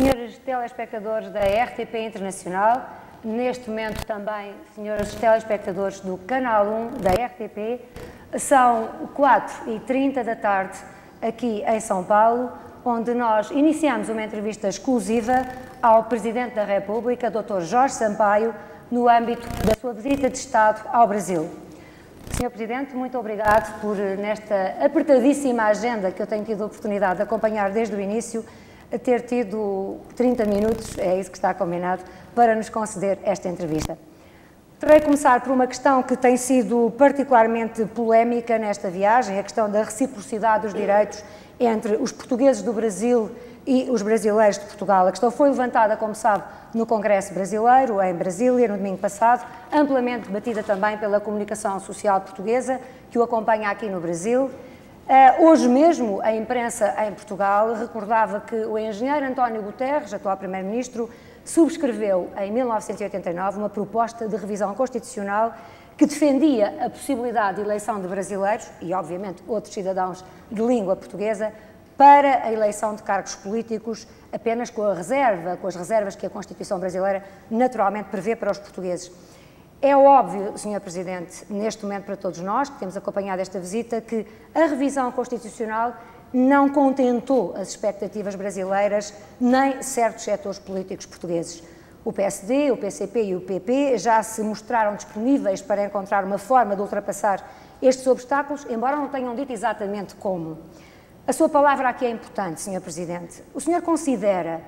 Senhores telespectadores da RTP Internacional, neste momento também, senhores telespectadores do Canal 1 da RTP, são 4h30 da tarde aqui em São Paulo, onde nós iniciamos uma entrevista exclusiva ao Presidente da República, Dr. Jorge Sampaio, no âmbito da sua visita de Estado ao Brasil. Sr. Presidente, muito obrigado por, nesta apertadíssima agenda que eu tenho tido a oportunidade de acompanhar desde o início, ter tido 30 minutos, é isso que está combinado, para nos conceder esta entrevista. Terei de começar por uma questão que tem sido particularmente polémica nesta viagem, a questão da reciprocidade dos direitos entre os portugueses do Brasil e os brasileiros de Portugal. A questão foi levantada, como sabe, no Congresso Brasileiro, em Brasília, no domingo passado, amplamente debatida também pela comunicação social portuguesa, que o acompanha aqui no Brasil. Hoje mesmo, a imprensa em Portugal recordava que o engenheiro António Guterres, atual Primeiro-Ministro, subscreveu em 1989 uma proposta de revisão constitucional que defendia a possibilidade de eleição de brasileiros e, obviamente, outros cidadãos de língua portuguesa para a eleição de cargos políticos apenas com as reservas que a Constituição brasileira naturalmente prevê para os portugueses. É óbvio, Sr. Presidente, neste momento para todos nós, que temos acompanhado esta visita, que a revisão constitucional não contentou as expectativas brasileiras nem certos setores políticos portugueses. O PSD, o PCP e o PP já se mostraram disponíveis para encontrar uma forma de ultrapassar estes obstáculos, embora não tenham dito exatamente como. A sua palavra aqui é importante, Sr. Presidente. O senhor considera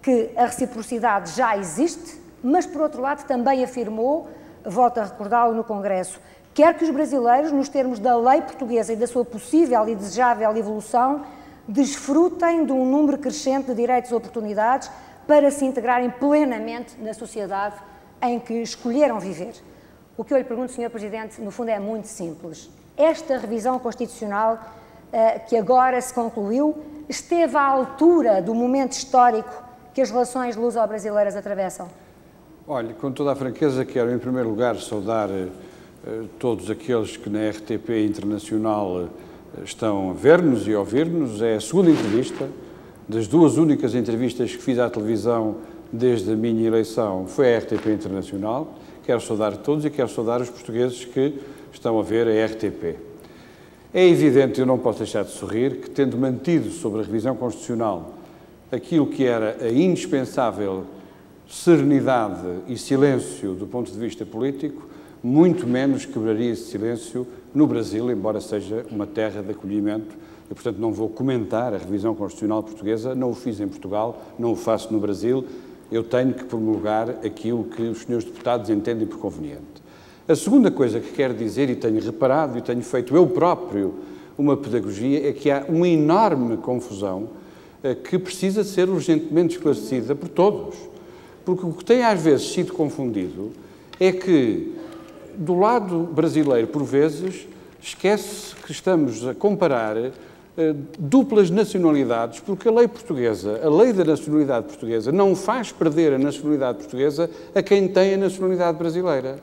que a reciprocidade já existe, mas, por outro lado, também afirmou, volto a recordá-lo no Congresso, quer que os brasileiros, nos termos da lei portuguesa e da sua possível e desejável evolução, desfrutem de um número crescente de direitos e oportunidades para se integrarem plenamente na sociedade em que escolheram viver. O que eu lhe pergunto, Sr. Presidente, no fundo é muito simples. Esta revisão constitucional que agora se concluiu esteve à altura do momento histórico que as relações luso-brasileiras atravessam? Olha, com toda a franqueza, quero em primeiro lugar saudar todos aqueles que na RTP Internacional estão a ver-nos e a ouvir-nos. É a segunda entrevista, das duas únicas entrevistas que fiz à televisão desde a minha eleição, foi a RTP Internacional. Quero saudar todos e quero saudar os portugueses que estão a ver a RTP. É evidente, eu não posso deixar de sorrir, que tendo mantido sobre a revisão constitucional aquilo que era a indispensável serenidade e silêncio do ponto de vista político, muito menos quebraria esse silêncio no Brasil, embora seja uma terra de acolhimento. E, portanto, não vou comentar a revisão constitucional portuguesa, não o fiz em Portugal, não o faço no Brasil. Eu tenho que promulgar aquilo que os senhores deputados entendem por conveniente. A segunda coisa que quero dizer, e tenho reparado e tenho feito eu próprio uma pedagogia, é que há uma enorme confusão que precisa ser urgentemente esclarecida por todos. Porque o que tem às vezes sido confundido é que, do lado brasileiro, por vezes, esquece que estamos a comparar duplas nacionalidades, porque a lei portuguesa, a lei da nacionalidade portuguesa, não faz perder a nacionalidade portuguesa a quem tem a nacionalidade brasileira.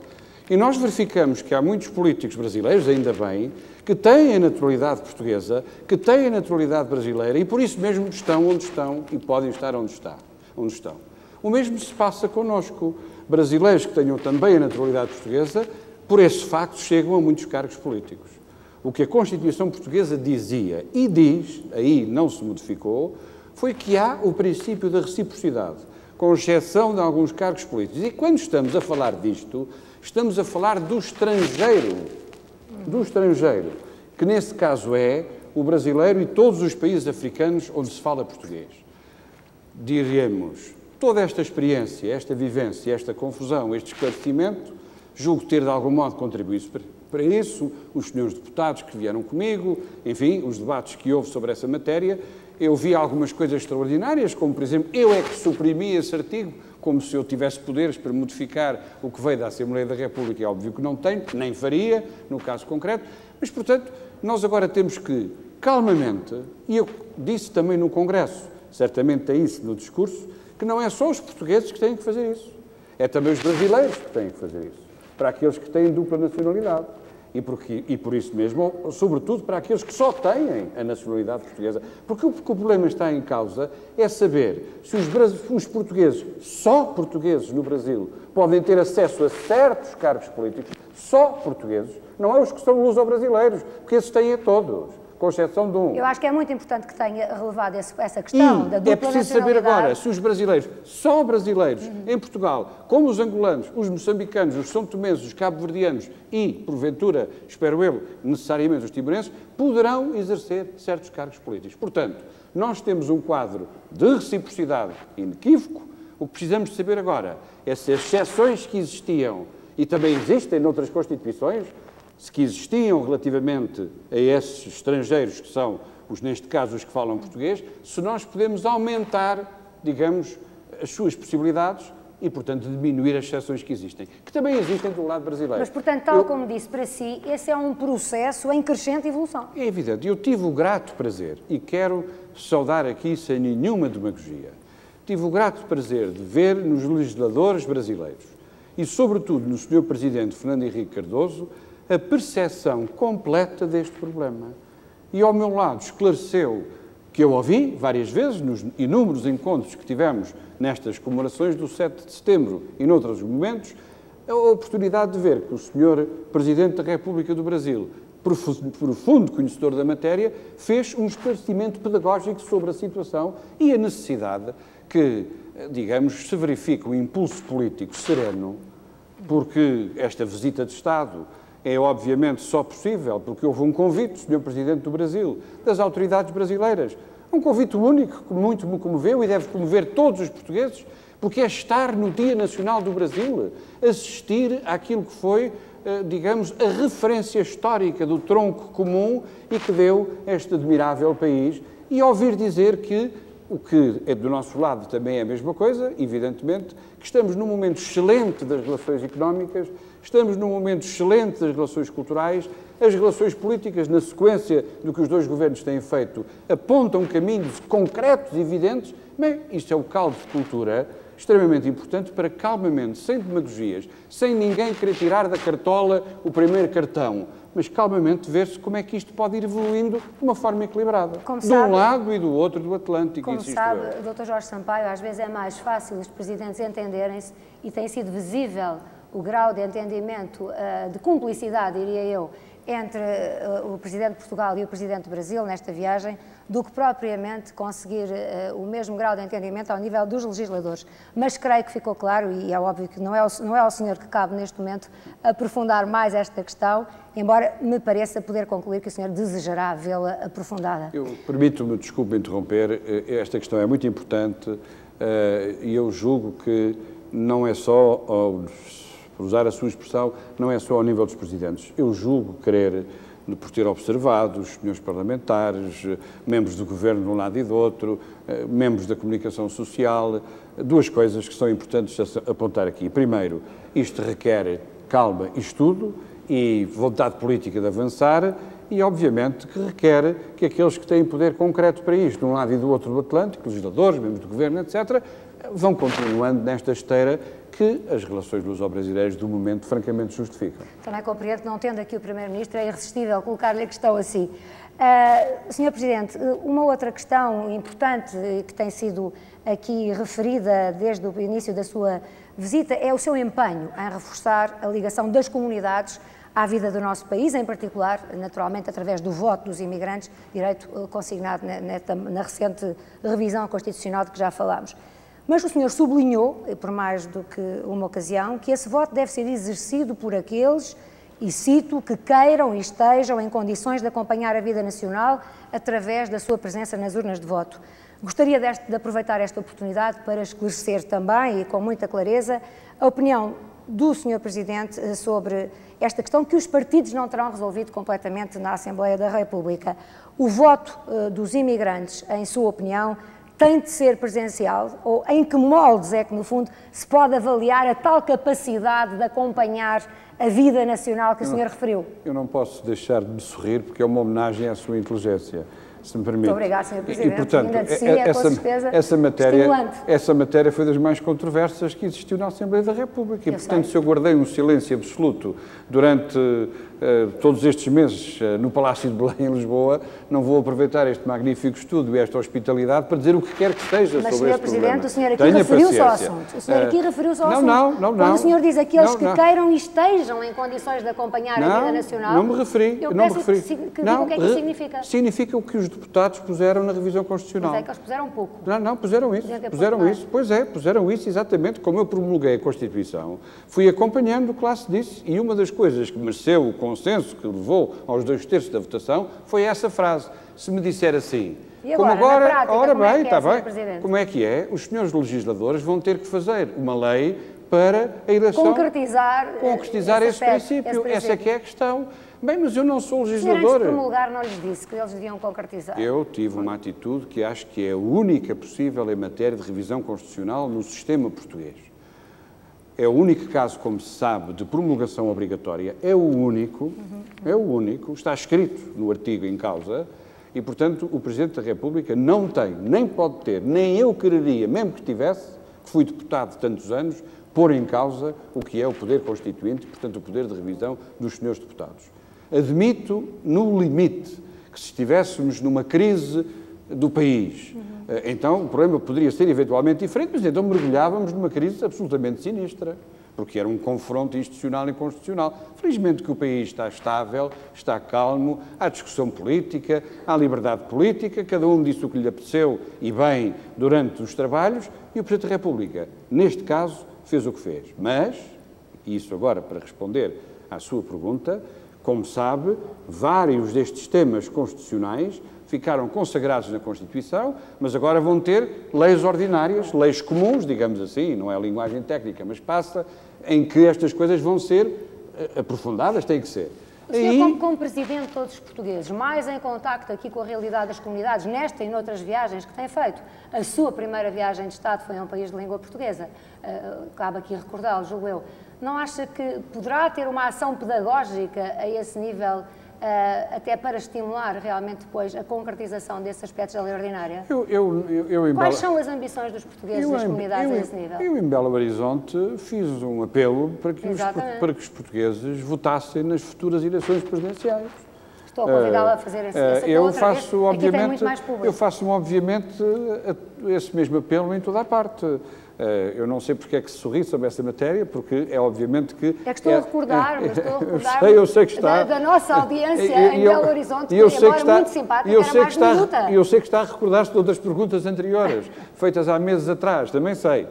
E nós verificamos que há muitos políticos brasileiros, ainda bem, que têm a naturalidade portuguesa, que têm a naturalidade brasileira e por isso mesmo estão onde estão e podem estar onde estão. O mesmo se passa connosco. Brasileiros que tenham também a naturalidade portuguesa, por esse facto, chegam a muitos cargos políticos. O que a Constituição portuguesa dizia e diz, aí não se modificou, foi que há o princípio da reciprocidade, com exceção de alguns cargos políticos. E quando estamos a falar disto, estamos a falar do estrangeiro, que nesse caso é o brasileiro e todos os países africanos onde se fala português. Diríamos, toda esta experiência, esta vivência, esta confusão, este esclarecimento, julgo ter de algum modo contribuído para isso, os senhores deputados que vieram comigo, enfim, os debates que houve sobre essa matéria. Eu vi algumas coisas extraordinárias, como, por exemplo, eu é que suprimi esse artigo, como se eu tivesse poderes para modificar o que veio da Assembleia da República. É óbvio que não tenho, nem faria, no caso concreto, mas, portanto, nós agora temos que, calmamente, e eu disse também no Congresso, certamente é isso no discurso, que não é só os portugueses que têm que fazer isso, é também os brasileiros que têm que fazer isso, para aqueles que têm dupla nacionalidade. e por isso mesmo, sobretudo para aqueles que só têm a nacionalidade portuguesa. Porque o problema está em causa é saber se os portugueses, só portugueses no Brasil, podem ter acesso a certos cargos políticos, só portugueses, não é os que são luso-brasileiros, porque esses têm a todos, com exceção de um. Eu acho que é muito importante que tenha relevado essa questão da dupla nacionalidade. É preciso saber agora se os brasileiros, só brasileiros, em Portugal, como os angolanos, os moçambicanos, os são-tomenses, os cabo-verdianos e, porventura, espero eu, necessariamente os timorenses, poderão exercer certos cargos políticos. Portanto, nós temos um quadro de reciprocidade inequívoco. O que precisamos de saber agora é se as exceções que existiam, e também existem noutras Constituições, se que existiam relativamente a esses estrangeiros que são, neste caso, os que falam português, se nós podemos aumentar, digamos, as suas possibilidades e, portanto, diminuir as exceções que existem, que também existem do lado brasileiro. Mas, portanto, tal como disse para si, esse é um processo em crescente evolução. É evidente. Eu tive o grato prazer, e quero saudar aqui sem nenhuma demagogia, tive o grato prazer de ver nos legisladores brasileiros e, sobretudo, no Sr. Presidente Fernando Henrique Cardoso, a percepção completa deste problema. E ao meu lado esclareceu, que eu ouvi várias vezes nos inúmeros encontros que tivemos nestas comemorações do 7 de setembro e noutros momentos, a oportunidade de ver que o Sr. Presidente da República do Brasil, profundo conhecedor da matéria, fez um esclarecimento pedagógico sobre a situação e a necessidade que, digamos, se verifique um impulso político sereno, porque esta visita de Estado é obviamente só possível porque houve um convite do Sr. Presidente do Brasil, das autoridades brasileiras. Um convite único que muito me comoveu e deve comover todos os portugueses, porque é estar no Dia Nacional do Brasil, assistir àquilo que foi, digamos, a referência histórica do tronco comum e que deu este admirável país, e ouvir dizer que o que é do nosso lado também é a mesma coisa, evidentemente, que estamos num momento excelente das relações económicas, estamos num momento excelente das relações culturais, as relações políticas, na sequência do que os dois governos têm feito, apontam caminhos concretos e evidentes. Bem, isto é o caldo de cultura extremamente importante para calmamente, sem demagogias, sem ninguém querer tirar da cartola o primeiro cartão, mas calmamente ver-se como é que isto pode ir evoluindo de uma forma equilibrada. De um lado e do outro do Atlântico. Como sabe, Dr. Jorge Sampaio, às vezes é mais fácil os presidentes entenderem-se e tem sido visível o grau de entendimento, de cumplicidade, diria eu, entre o Presidente de Portugal e o Presidente do Brasil nesta viagem, do que propriamente conseguir o mesmo grau de entendimento ao nível dos legisladores. Mas creio que ficou claro, e é óbvio que não é ao senhor que cabe neste momento aprofundar mais esta questão, embora me pareça poder concluir que o senhor desejará vê-la aprofundada. Eu permito-me, desculpe interromper, esta questão é muito importante e eu julgo que não é só, por usar a sua expressão, não é só ao nível dos presidentes. Eu julgo querer, por ter observado os senhores parlamentares, membros do governo de um lado e do outro, membros da comunicação social, duas coisas que são importantes a apontar aqui. Primeiro, isto requer calma e estudo e vontade política de avançar e, obviamente, que requer que aqueles que têm poder concreto para isto, de um lado e do outro do Atlântico, legisladores, membros do governo, etc., vão continuando nesta esteira que as relações luso-brasileiras, do momento, francamente justificam. Também compreendo que, não tendo aqui o Primeiro-Ministro, é irresistível colocar-lhe a questão assim. Sr. Presidente, uma outra questão importante que tem sido aqui referida desde o início da sua visita é o seu empenho em reforçar a ligação das comunidades à vida do nosso país, em particular, naturalmente, através do voto dos imigrantes, direito consignado na recente revisão constitucional de que já falámos. Mas o senhor sublinhou, por mais do que uma ocasião, que esse voto deve ser exercido por aqueles, e cito, que queiram e estejam em condições de acompanhar a vida nacional através da sua presença nas urnas de voto. Gostaria de aproveitar esta oportunidade para esclarecer também, e com muita clareza, a opinião do Sr. Presidente sobre esta questão que os partidos não terão resolvido completamente na Assembleia da República. O voto dos imigrantes, em sua opinião, tem de ser presencial, ou em que moldes é que, no fundo, se pode avaliar a tal capacidade de acompanhar a vida nacional que o senhor referiu? Eu não posso deixar de me sorrir, porque é uma homenagem à sua inteligência, se me permite. Muito obrigado, Sr. Presidente. E, portanto, ainda de si é, com certeza, essa matéria foi das mais controversas que existiu na Assembleia da República. E, portanto, se eu guardei um silêncio absoluto durante todos estes meses no Palácio de Belém, em Lisboa, não vou aproveitar este magnífico estudo e esta hospitalidade para dizer o que quer que seja sobre este problema. Mas, Sr. Presidente, o senhor aqui referiu-se ao assunto. O senhor aqui referiu-se ao assunto. Não. Quando o senhor diz aqueles que queiram e estejam em condições de acompanhar a vida nacional... Não me referi. Eu peço que diga o que é que isso significa. Significa o que os deputados puseram na revisão constitucional. Mas é que eles puseram pouco. Não, puseram isso. Pois é, puseram isso exatamente como eu promulguei a Constituição. Fui acompanhando o que lá se disse e uma das coisas que mereceu o consenso que levou aos 2/3 da votação foi essa frase. Se me disser assim... E agora, na prática, ora como é bem, que é, está bem. Presidente? Como é que é? Os senhores legisladores vão ter que fazer uma lei para a eleição... Concretizar esse princípio. Essa é que é a questão. Bem, mas eu não sou legislador. O senhor, antes de promulgar, não lhes disse que eles deviam concretizar? Eu tive uma atitude que acho que é a única possível em matéria de revisão constitucional no sistema português. É o único caso, como se sabe, de promulgação obrigatória. É o único, está escrito no artigo em causa e, portanto, o Presidente da República não tem, nem pode ter, nem eu quereria, mesmo que tivesse, que fui deputado de tantos anos, pôr em causa o que é o poder constituinte, portanto, o poder de revisão dos senhores deputados. Admito, no limite, que se estivéssemos numa crise do país, então o problema poderia ser eventualmente diferente, mas então mergulhávamos numa crise absolutamente sinistra, porque era um confronto institucional e constitucional. Felizmente que o país está estável, está calmo, há discussão política, há liberdade política, cada um disse o que lhe apeteceu e bem durante os trabalhos, e o Presidente da República, neste caso, fez o que fez. Mas, e isso agora para responder à sua pergunta, como sabe, vários destes temas constitucionais ficaram consagrados na Constituição, mas agora vão ter leis ordinárias, leis comuns, digamos assim, não é a linguagem técnica, mas passa, em que estas coisas vão ser aprofundadas, têm que ser. O senhor, como Presidente de todos os portugueses, mais em contacto aqui com a realidade das comunidades, nesta e noutras viagens que tem feito, a sua primeira viagem de Estado foi a um país de língua portuguesa, cabe aqui recordá-lo, julgo eu, não acha que poderá ter uma ação pedagógica a esse nível, até para estimular realmente depois a concretização desses aspectos da lei ordinária? Quais são as ambições dos portugueses e das comunidades a esse nível? Eu, em Belo Horizonte, fiz um apelo para que os portugueses votassem nas futuras eleições presidenciais. Estou a convidá-la a fazer esse apelo outra vez. Aqui tem muito mais público. Eu faço, obviamente, esse mesmo apelo em toda a parte. Eu não sei porque é que se sorri sobre essa matéria, porque é obviamente que... É que estou a recordar eu sei que está, da nossa audiência em Belo Horizonte, que agora muito simpática, era mais minuta. E eu sei que está a recordar-se de outras perguntas anteriores, feitas há meses atrás, também sei.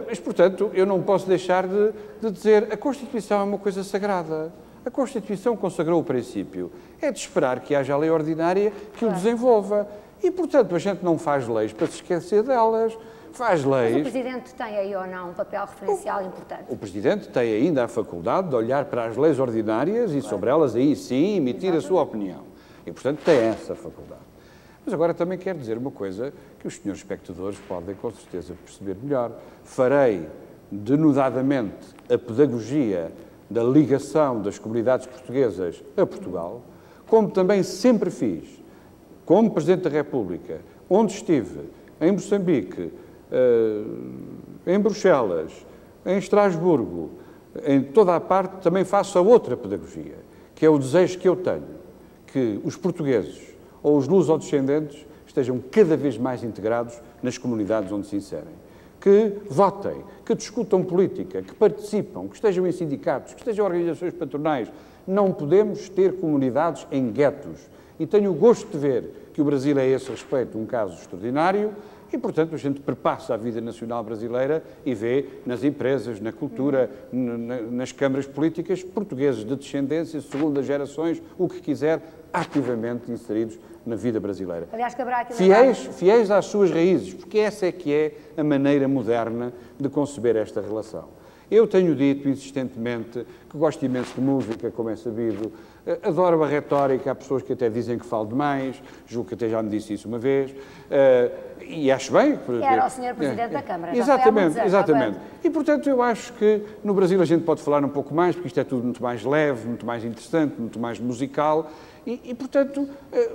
Mas, portanto, eu não posso deixar de dizer a Constituição é uma coisa sagrada. A Constituição consagrou o princípio. É de esperar que haja a lei ordinária que o desenvolva. E, portanto, a gente não faz leis para se esquecer delas. Faz leis. Mas o Presidente tem aí ou não um papel referencial importante? O Presidente tem ainda a faculdade de olhar para as leis ordinárias e sobre elas aí sim emitir a sua opinião. E, portanto, tem essa faculdade. Mas agora também quero dizer uma coisa que os senhores espectadores podem com certeza perceber melhor. Farei denudadamente a pedagogia da ligação das comunidades portuguesas a Portugal, como também sempre fiz, como Presidente da República, onde estive, em Moçambique, em Bruxelas, em Estrasburgo, em toda a parte, também faço a outra pedagogia, que é o desejo que eu tenho, que os portugueses ou os lusodescendentes estejam cada vez mais integrados nas comunidades onde se inserem. Que votem, que discutam política, que participam, que estejam em sindicatos, que estejam em organizações patronais. Não podemos ter comunidades em guetos. E tenho o gosto de ver que o Brasil é, a esse respeito, um caso extraordinário e, portanto, a gente perpassa a vida nacional brasileira e vê nas empresas, na cultura, nas câmaras políticas, portugueses de descendência, segundas gerações, o que quiser, ativamente inseridos na vida brasileira. Aliás, caberá aqui fiéis às suas raízes, porque essa é que é a maneira moderna de conceber esta relação. Eu tenho dito insistentemente que gosto imenso de música, como é sabido, adoro a retórica, há pessoas que até dizem que falo demais, julgo que até já me disse isso uma vez, e acho bem. Era o Sr. Presidente da Câmara. Exatamente. E, portanto, eu acho que no Brasil a gente pode falar um pouco mais, porque isto é tudo muito mais leve, muito mais interessante, muito mais musical, e portanto,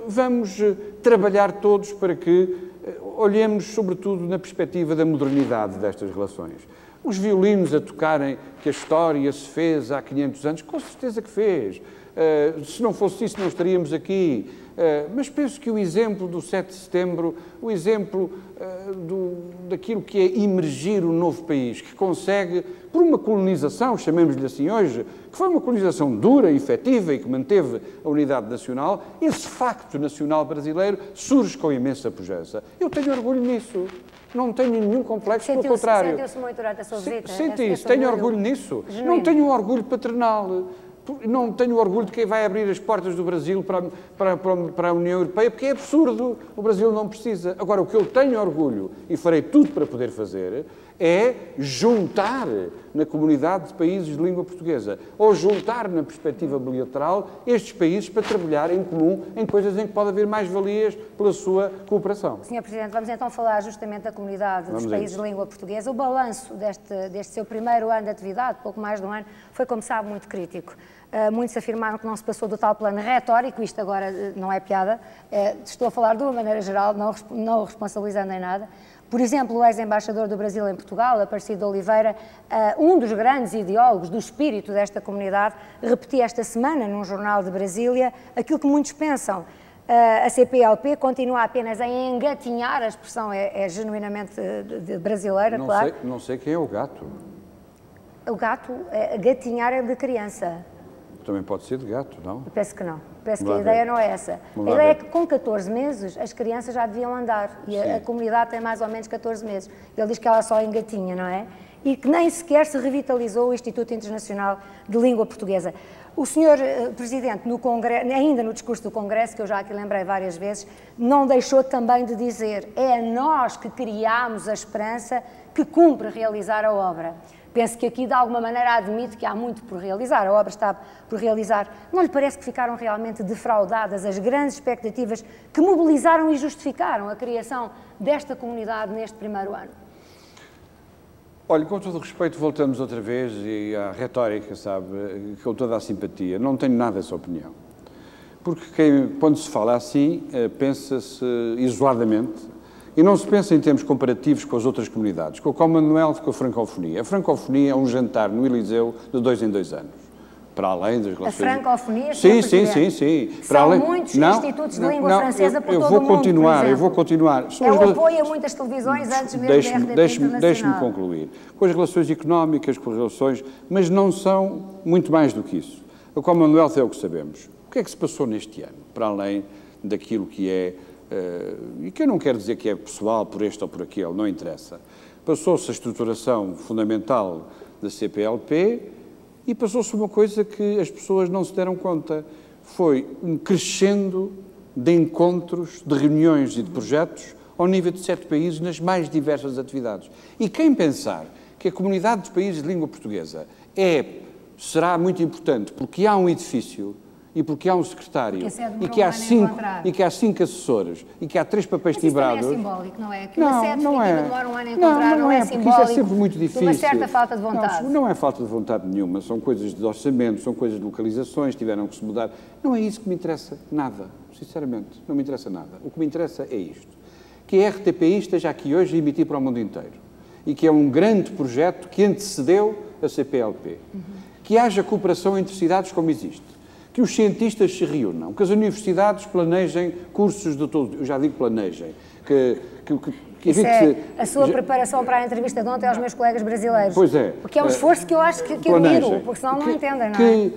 vamos trabalhar todos para que olhemos, sobretudo, na perspectiva da modernidade destas relações. Os violinos a tocarem que a história se fez há 500 anos, com certeza que fez. se não fosse isso não estaríamos aqui. Mas penso que o exemplo do 7 de setembro, o exemplo daquilo que é emergir um novo país, que consegue, por uma colonização, chamemos-lhe assim hoje, que foi uma colonização dura, efetiva e que manteve a unidade nacional, esse facto nacional brasileiro surge com imensa pujança. Eu tenho orgulho nisso. Não tenho nenhum complexo, pelo contrário. Sentiu-se muito durante a sua visita? Sente isso, tenho orgulho nisso. Genuíno. Não tenho um orgulho paternal. Não tenho orgulho de quem vai abrir as portas do Brasil para a União Europeia, porque é absurdo. O Brasil não precisa. Agora, o que eu tenho orgulho, e farei tudo para poder fazer, é juntar na comunidade de países de língua portuguesa, ou juntar na perspectiva bilateral estes países para trabalhar em comum em coisas em que pode haver mais-valias pela sua cooperação. Sr. Presidente, vamos então falar justamente da comunidade dos países de língua portuguesa. O balanço deste seu primeiro ano de atividade, pouco mais de um ano, foi, como sabe, muito crítico. Muitos afirmaram que não se passou do tal plano retórico, isto agora não é piada, estou a falar de uma maneira geral, não o responsabilizando em nada. Por exemplo, o ex-embaixador do Brasil em Portugal, Aparecido de Oliveira, um dos grandes ideólogos do espírito desta comunidade, repetia esta semana num jornal de Brasília aquilo que muitos pensam. A CPLP continua apenas a engatinhar, a expressão é genuinamente brasileira, claro. Não sei quem é o gato. O gato, gatinhar é de criança. Também pode ser de gato, não? Penso que não. Penso que a ideia não é essa. A ideia é que com 14 meses as crianças já deviam andar e a comunidade tem mais ou menos 14 meses. Ele diz que ela só engatinha, não é? E que nem sequer se revitalizou o Instituto Internacional de Língua Portuguesa. O Sr. Presidente, ainda no discurso do Congresso, que eu já aqui lembrei várias vezes, não deixou também de dizer: é nós que criámos a esperança que cumpre realizar a obra. Penso que aqui, de alguma maneira, admite que há muito por realizar, a obra está por realizar. Não lhe parece que ficaram realmente defraudadas as grandes expectativas que mobilizaram e justificaram a criação desta comunidade neste primeiro ano? Olha, com todo o respeito, voltamos outra vez e à retórica, sabe, com toda a simpatia. Não tenho nada essa opinião. Porque quando se fala assim, pensa-se isoladamente. E não se pensa em termos comparativos com as outras comunidades, com o Commonwealth, com a francofonia. A francofonia é um jantar no Eliseu de 2 em 2 anos, para além das relações... A francofonia? Sim. São muitos institutos de língua francesa por todo o mundo, Eu vou continuar. É o apoio a muitas televisões antes mesmo da RTP Internacional. Deixe-me concluir. Com as relações económicas, com as relações... Mas não são muito mais do que isso. A Commonwealth é o que sabemos. O que é que se passou neste ano, para além daquilo que é... e que eu não quero dizer que é pessoal por este ou por aquele, não interessa. Passou-se a estruturação fundamental da CPLP e passou-se uma coisa que as pessoas não se deram conta. Foi um crescendo de encontros, de reuniões e de projetos ao nível de 7 países nas mais diversas atividades. E quem pensar que a comunidade dos países de língua portuguesa será muito importante porque há um edifício e porque há um secretário, e que há 5 assessores, e que há 3 papéis timbrados... Mas isso também é simbólico, não é? Que uma sede definitiva demora um ano a encontrar, não é simbólico, porque isso é sempre muito difícil. De uma certa falta de vontade. Não é falta de vontade nenhuma, são coisas de orçamento, são coisas de localizações, tiveram que se mudar. Não é isso que me interessa nada, sinceramente, não me interessa nada. O que me interessa é isto, que a RTPI esteja aqui hoje a emitir para o mundo inteiro, e que é um grande projeto que antecedeu a CPLP, que haja cooperação entre cidades como existe, que os cientistas se reúnam, que as universidades planejem cursos de todo... Eu já digo planejem. Isso é a sua preparação para a entrevista de ontem aos meus colegas brasileiros. Pois é. Porque é um esforço que eu acho que admiro, porque senão não entendem, não é?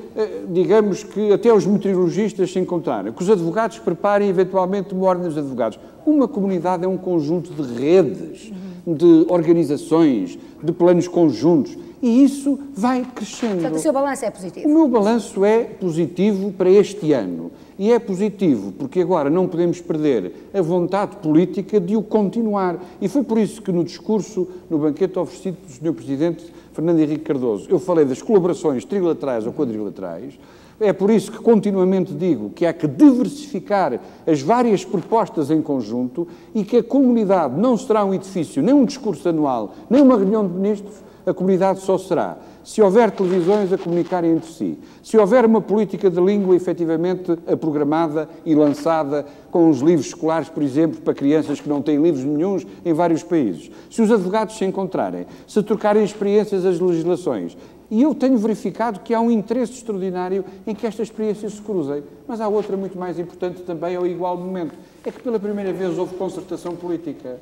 Digamos que até os meteorologistas se encontrarem, que os advogados preparem eventualmente uma ordem dos advogados. Uma comunidade é um conjunto de redes, de organizações, de planos conjuntos. E isso vai crescendo. Portanto, o seu balanço é positivo? O meu balanço é positivo para este ano. E é positivo porque agora não podemos perder a vontade política de o continuar. E foi por isso que no discurso, no banquete oferecido pelo Sr. Presidente Fernando Henrique Cardoso, eu falei das colaborações trilaterais ou quadrilaterais. É por isso que continuamente digo que há que diversificar as várias propostas em conjunto e que a comunidade não será um edifício, nem um discurso anual, nem uma reunião de ministros. A comunidade só será se houver televisões a comunicarem entre si, se houver uma política de língua efetivamente programada e lançada com os livros escolares, por exemplo, para crianças que não têm livros nenhuns em vários países, se os advogados se encontrarem, se trocarem experiências as legislações. E eu tenho verificado que há um interesse extraordinário em que esta experiência se cruzem. Mas há outra muito mais importante também ao igual momento. É que pela primeira vez houve concertação política.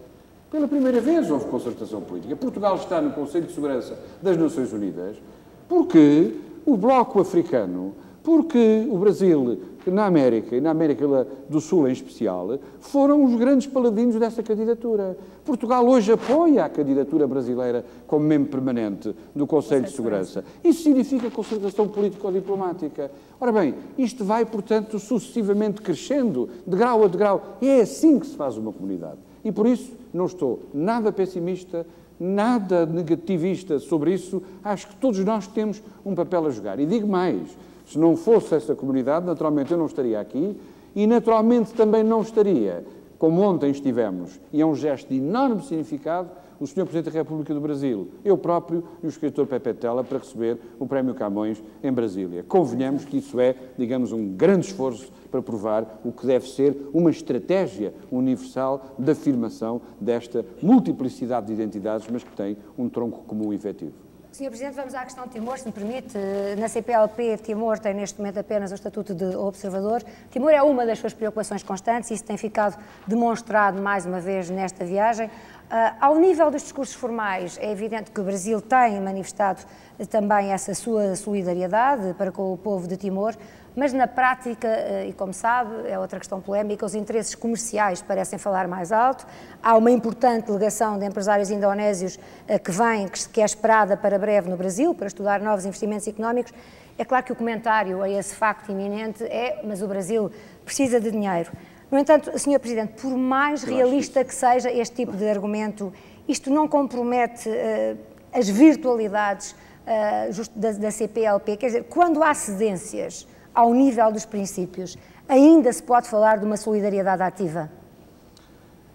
Pela primeira vez houve concertação política. Portugal está no Conselho de Segurança das Nações Unidas porque o Bloco Africano, porque o Brasil, na América, e na América do Sul em especial, foram os grandes paladinos dessa candidatura. Portugal hoje apoia a candidatura brasileira como membro permanente do Conselho de Segurança. Isso significa concertação político-diplomática. Ora bem, isto vai, portanto, sucessivamente crescendo, de grau a degrau. E é assim que se faz uma comunidade. E por isso não estou nada pessimista, nada negativista sobre isso. Acho que todos nós temos um papel a jogar. E digo mais, se não fosse essa comunidade, naturalmente eu não estaria aqui e naturalmente também não estaria, como ontem estivemos, e é um gesto de enorme significado, o Sr. Presidente da República do Brasil, eu próprio e o escritor Pepe Tela para receber o Prémio Camões em Brasília. Convenhamos que isso é, digamos, um grande esforço para provar o que deve ser uma estratégia universal de afirmação desta multiplicidade de identidades, mas que tem um tronco comum e efetivo. Sr. Presidente, vamos à questão de Timor, se me permite. Na CPLP, Timor tem neste momento apenas o estatuto de observador. Timor é uma das suas preocupações constantes e isso tem ficado demonstrado mais uma vez nesta viagem. Ao nível dos discursos formais, é evidente que o Brasil tem manifestado também essa sua solidariedade para com o povo de Timor, mas na prática, e como sabe, é outra questão polémica, os interesses comerciais parecem falar mais alto. Há uma importante delegação de empresários indonésios que é esperada para breve no Brasil, para estudar novos investimentos económicos. É claro que o comentário a esse facto iminente é, mas o Brasil precisa de dinheiro. No entanto, Sr. Presidente, por mais realista que seja este tipo de argumento, isto não compromete as virtualidades da CPLP? Quer dizer, quando há cedências ao nível dos princípios, ainda se pode falar de uma solidariedade ativa?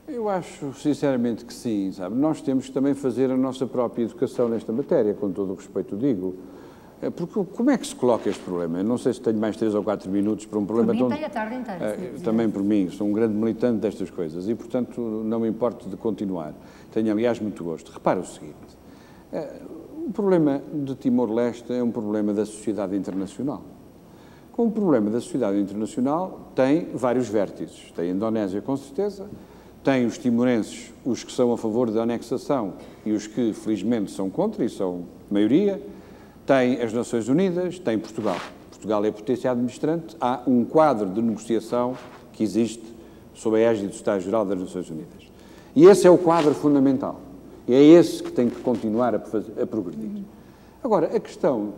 Eu acho, sinceramente, que sim, sabe? Nós temos que também fazer a nossa própria educação nesta matéria, com todo o respeito digo. Porque como é que se coloca este problema? Eu não sei se tenho mais 3 ou 4 minutos para um problema tão... Por mim tem a tarde inteira. Também por mim, sou um grande militante destas coisas e, portanto, não me importo de continuar. Tenho, aliás, muito gosto. Repara o seguinte, o problema de Timor-Leste é um problema da sociedade internacional. Como o problema da sociedade internacional tem vários vértices. Tem a Indonésia, com certeza, tem os timorenses, os que são a favor da anexação e os que, felizmente, são contra, e são maioria, tem as Nações Unidas, tem Portugal. Portugal é potência administrante, há um quadro de negociação que existe sob a égide do Estado-Geral das Nações Unidas. E esse é o quadro fundamental. E é esse que tem que continuar a progredir. Agora, a questão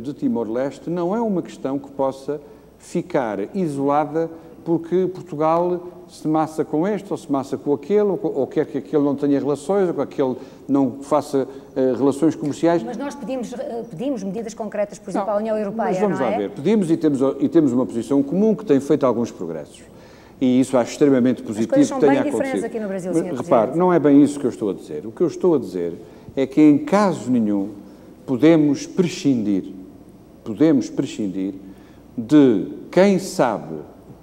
de Timor-Leste não é uma questão que possa ficar isolada porque Portugal se massa com este ou se massa com aquele, ou quer que aquele não tenha relações, ou que aquele não faça relações comerciais. Mas nós pedimos medidas concretas, por exemplo, à União Europeia, mas vamos lá ver. Pedimos e temos uma posição comum que tem feito alguns progressos. E isso acho extremamente positivo que tenha acontecido. As coisas são bem diferentes aqui no Brasil, Sr. Presidente. Repare, não é bem isso que eu estou a dizer. O que eu estou a dizer é que, em caso nenhum, podemos prescindir de quem sabe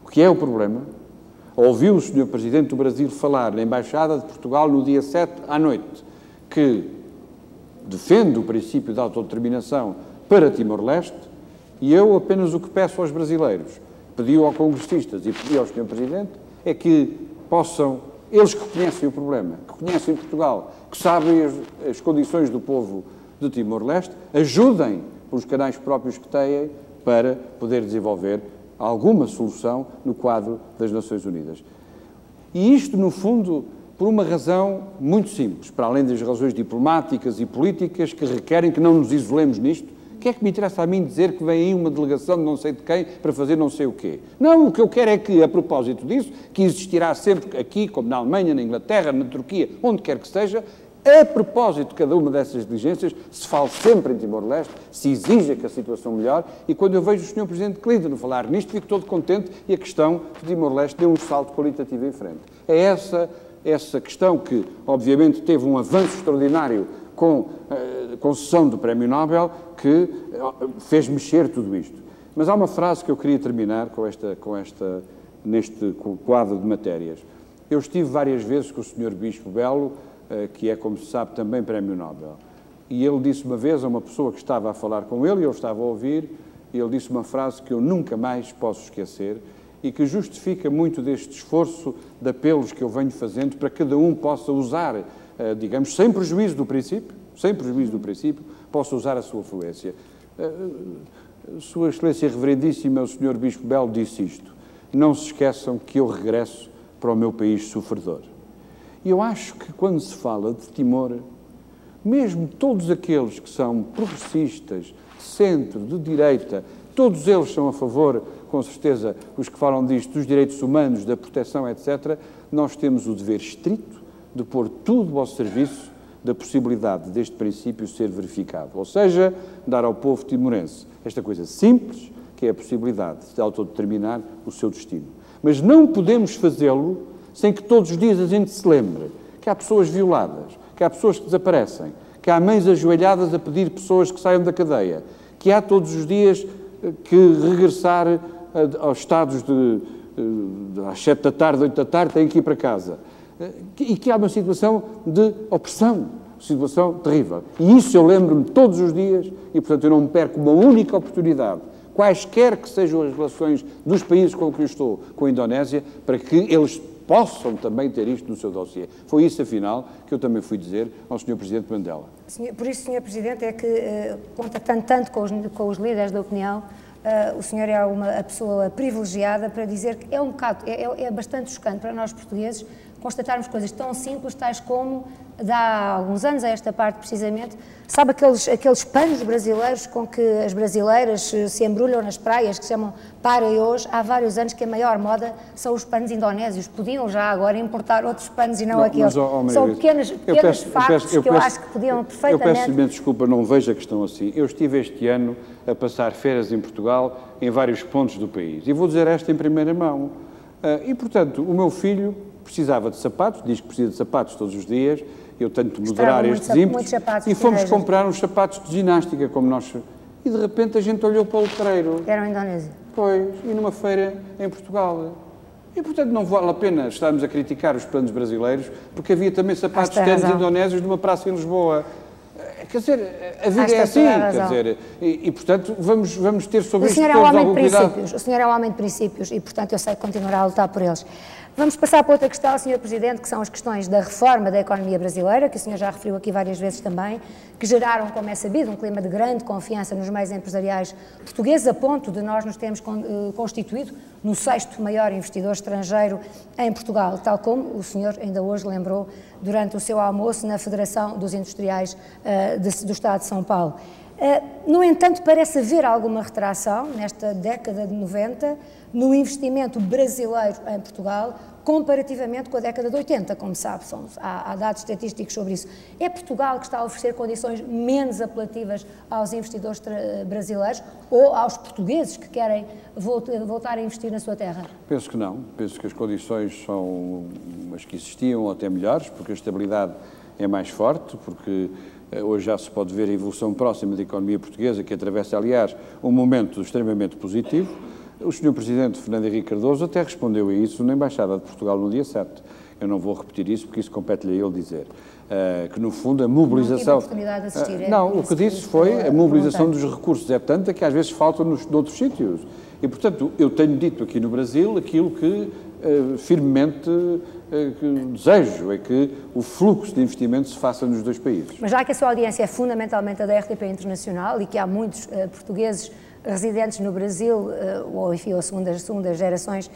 o que é o problema. Ouviu o Sr. Presidente do Brasil falar na Embaixada de Portugal no dia 7 à noite, que defende o princípio da autodeterminação para Timor-Leste, e eu apenas o que peço aos brasileiros, pedi aos congressistas e pedi ao Sr. Presidente, é que possam, eles que conhecem o problema, que conhecem Portugal, que sabem as condições do povo de Timor-Leste, ajudem pelos canais próprios que têm para poder desenvolver alguma solução no quadro das Nações Unidas. E isto, no fundo, por uma razão muito simples, para além das razões diplomáticas e políticas que requerem que não nos isolemos nisto. O que é que me interessa a mim dizer que vem aí uma delegação de não sei de quem para fazer não sei o quê? Não, o que eu quero é que, a propósito disso, que existirá sempre aqui, como na Alemanha, na Inglaterra, na Turquia, onde quer que esteja, a propósito de cada uma dessas diligências, se fale sempre em Timor-Leste, se exija que a situação melhore, e quando eu vejo o Sr. Presidente Clinton falar nisto, fico todo contente e a questão de Timor-Leste deu um salto qualitativo em frente. É essa questão que, obviamente, teve um avanço extraordinário com a concessão do Prémio Nobel, que fez mexer tudo isto. Mas há uma frase que eu queria terminar neste quadro de matérias. Eu estive várias vezes com o Sr. Bispo Belo, que é, como se sabe, também Prémio Nobel. E ele disse uma vez a uma pessoa que estava a falar com ele, e eu estava a ouvir, e ele disse uma frase que eu nunca mais posso esquecer e que justifica muito deste esforço de apelos que eu venho fazendo para que cada um possa usar, digamos, sem prejuízo do princípio, possa usar a sua fluência. Sua Excelência Reverendíssima, o Sr. Bispo Belo disse isto: não se esqueçam que eu regresso para o meu país sofredor. E eu acho que quando se fala de Timor, mesmo todos aqueles que são progressistas, de centro, de direita, todos eles são a favor, com certeza, os que falam disto, dos direitos humanos, da proteção, etc., nós temos o dever estrito de pôr tudo ao serviço da possibilidade deste princípio ser verificado. Ou seja, dar ao povo timorense esta coisa simples, que é a possibilidade de autodeterminar o seu destino. Mas não podemos fazê-lo sem que todos os dias a gente se lembre que há pessoas violadas, que há pessoas que desaparecem, que há mães ajoelhadas a pedir pessoas que saiam da cadeia, que há todos os dias que regressar aos estados às 7 da tarde, 8 da tarde, têm que ir para casa. E que há uma situação de opressão, situação terrível. E isso eu lembro-me todos os dias e, portanto, eu não me perco uma única oportunidade, quaisquer que sejam as relações dos países com que eu estou com a Indonésia, para que eles possam também ter isto no seu dossiê. Foi isso, afinal, que eu também fui dizer ao Sr. Presidente Mandela. Por isso, Sr. Presidente, é que, contactando tanto com os líderes da opinião, o senhor é a pessoa privilegiada para dizer que é bastante chocante para nós portugueses constatarmos coisas tão simples, tais como, de há alguns anos a esta parte precisamente, sabe aqueles panos brasileiros com que as brasileiras se embrulham nas praias, que se chamam para e hoje, há vários anos que a maior moda são os panos indonésios. Podiam já agora importar outros panos e não aqueles. São pequenos factos que eu acho que podiam perfeitamente... Eu peço imensa desculpa, não vejo a questão assim. Eu estive este ano a passar férias em Portugal, em vários pontos do país, e vou dizer esta em primeira mão. E, portanto, o meu filho precisava de sapatos, diz que precisa de sapatos todos os dias, eu tento moderar estes ímpetos, e fomos comprar uns sapatos de ginástica, como nós... E, de repente, a gente olhou para o letreiro. Era Indonésia. Pois, e numa feira em Portugal. E, portanto, não vale a pena estarmos a criticar os planos brasileiros, porque havia também sapatos ténis indonésios numa praça em Lisboa. Quer dizer, a vida é assim, quer dizer, e portanto, vamos ter sobre isto todos algum cuidado. O senhor é um homem de princípios e, portanto, eu sei que continuará a lutar por eles. Vamos passar para outra questão, Sr. Presidente, que são as questões da reforma da economia brasileira, que o senhor já referiu aqui várias vezes também, que geraram, como é sabido, um clima de grande confiança nos meios empresariais portugueses, a ponto de nós nos termos constituído no 6º maior investidor estrangeiro em Portugal, tal como o senhor ainda hoje lembrou durante o seu almoço na Federação dos Industriais do Estado de São Paulo. No entanto, parece haver alguma retração nesta década de 90 no investimento brasileiro em Portugal, comparativamente com a década de 80, como sabe, há dados estatísticos sobre isso. É Portugal que está a oferecer condições menos apelativas aos investidores brasileiros ou aos portugueses que querem voltar a investir na sua terra? Penso que não. Penso que as condições são as que existiam ou até melhores, porque a estabilidade é mais forte, porque hoje já se pode ver a evolução próxima da economia portuguesa, que atravessa, aliás, um momento extremamente positivo. O Sr. Presidente Fernando Henrique Cardoso até respondeu a isso na Embaixada de Portugal no dia 7. Eu não vou repetir isso porque isso compete-lhe a ele dizer. Que, no fundo, a mobilização... Não tive a oportunidade de assistir. Não, o que disse foi a mobilização dos recursos é tanta que às vezes faltam noutros sítios. E, portanto, eu tenho dito aqui no Brasil aquilo que firmemente desejo, é que o fluxo de investimento se faça nos dois países. Mas já que a sua audiência é fundamentalmente a da RTP Internacional e que há muitos portugueses residentes no Brasil, ou enfim, ou segundas gerações,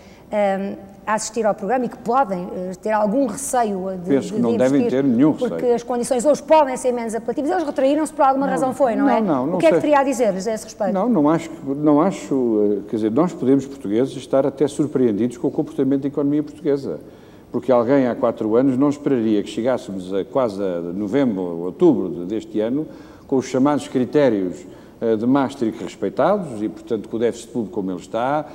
a assistir ao programa e que podem ter algum receio de Penso que não devem ter nenhum receio. Porque as condições hoje podem ser menos apelativas. Eles retraíram-se por alguma razão, não é? Não, o que é que teria a dizer-lhes a esse respeito? Não acho, quer dizer, nós podemos, portugueses, estar até surpreendidos com o comportamento da economia portuguesa. Porque alguém há 4 anos não esperaria que chegássemos a quase a novembro ou outubro deste ano com os chamados critérios de Maastricht respeitados e, portanto, com o déficit público como ele está,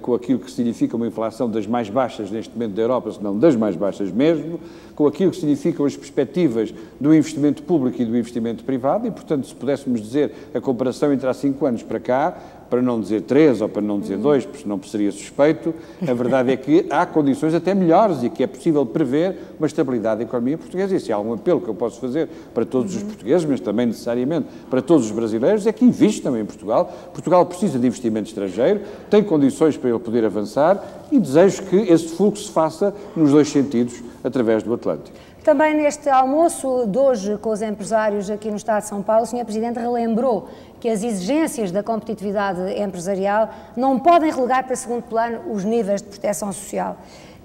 com aquilo que significa uma inflação das mais baixas neste momento da Europa, se não das mais baixas mesmo, com aquilo que significam as perspectivas do investimento público e do investimento privado e, portanto, se pudéssemos dizer a comparação entre há 5 anos para cá, para não dizer 3 ou para não dizer 2, porque não seria suspeito, a verdade é que há condições até melhores e que é possível prever uma estabilidade da economia portuguesa. E se há um apelo que eu posso fazer para todos os portugueses, mas também necessariamente para todos os brasileiros, é que invistam em Portugal. Portugal precisa de investimento estrangeiro, tem condições para ele poder avançar e desejo que esse fluxo se faça nos 2 sentidos, através do Atlântico. Também neste almoço de hoje com os empresários aqui no Estado de São Paulo, o Sr. Presidente relembrou que as exigências da competitividade empresarial não podem relegar para segundo plano os níveis de proteção social.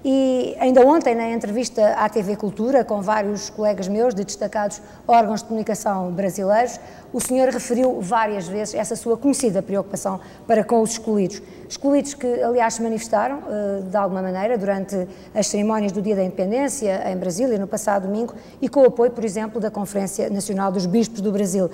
E ainda ontem, na entrevista à TV Cultura, com vários colegas meus de destacados órgãos de comunicação brasileiros, o senhor referiu várias vezes essa sua conhecida preocupação para com os excluídos. Excluídos que, aliás, se manifestaram, de alguma maneira, durante as cerimónias do Dia da Independência, em Brasília, no passado domingo, e com o apoio, por exemplo, da Conferência Nacional dos Bispos do Brasil.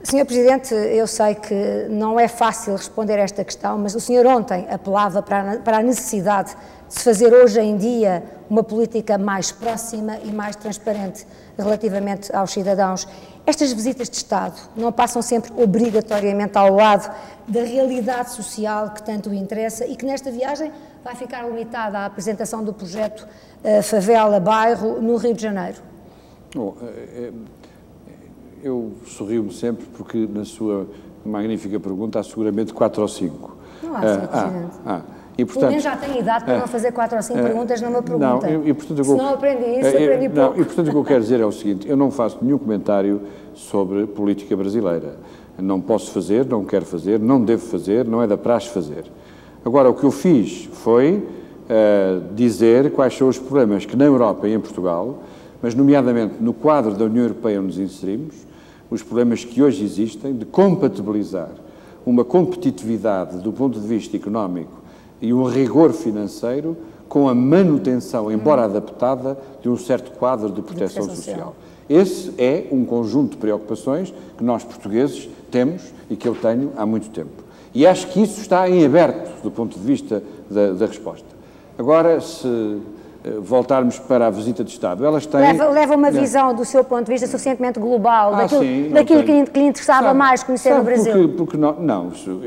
Senhor Presidente, eu sei que não é fácil responder a esta questão, mas o senhor ontem apelava para a necessidade de se fazer hoje em dia uma política mais próxima e mais transparente relativamente aos cidadãos. Estas visitas de Estado não passam sempre obrigatoriamente ao lado da realidade social que tanto o interessa e que nesta viagem vai ficar limitada à apresentação do projeto Favela Bairro no Rio de Janeiro? Bom, eu sorrio-me sempre porque na sua magnífica pergunta há seguramente 4 ou 5. Não há, Sr. Presidente. E, portanto, nem já tenho idade para não fazer 4 ou 5 perguntas numa pergunta. Portanto, se não aprendi isso, aprendi pouco. E portanto o que eu quero dizer é o seguinte, eu não faço nenhum comentário sobre política brasileira. Não posso fazer, não quero fazer, não devo fazer, não é da praxe fazer. Agora, o que eu fiz foi dizer quais são os problemas que na Europa e em Portugal, mas nomeadamente no quadro da União Europeia onde nos inserimos, os problemas que hoje existem de compatibilizar uma competitividade do ponto de vista económico e um rigor financeiro com a manutenção, embora adaptada, de um certo quadro de proteção social. Esse é um conjunto de preocupações que nós portugueses temos e que eu tenho há muito tempo. E acho que isso está em aberto do ponto de vista da resposta. Agora, se voltarmos para a visita de Estado, elas têm... Leva uma visão do seu ponto de vista suficientemente global, daquilo que lhe interessava sabe, mais conhecer o Brasil. Porque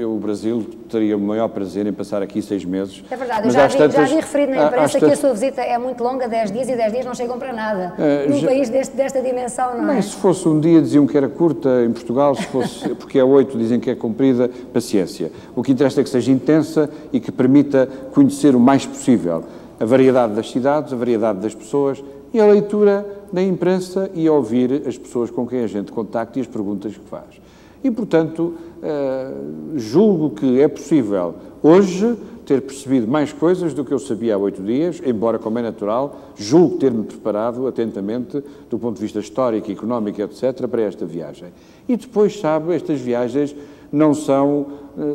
o Brasil teria o maior prazer em passar aqui 6 meses. É verdade, eu já vi referido na imprensa que a sua visita é muito longa, 10 dias, e 10 dias não chegam para nada. Num país desta dimensão, não é? Mas se fosse um dia diziam que era curta, em Portugal, se fosse, porque é 8 dizem que é comprida, paciência. O que interessa é que seja intensa e que permita conhecer o mais possível a variedade das cidades, a variedade das pessoas e a leitura da imprensa e a ouvir as pessoas com quem a gente contacta e as perguntas que faz. E, portanto, julgo que é possível hoje ter percebido mais coisas do que eu sabia há 8 dias, embora, como é natural, julgo ter-me preparado atentamente do ponto de vista histórico, económico, etc., para esta viagem. E depois, sabe, estas viagens não são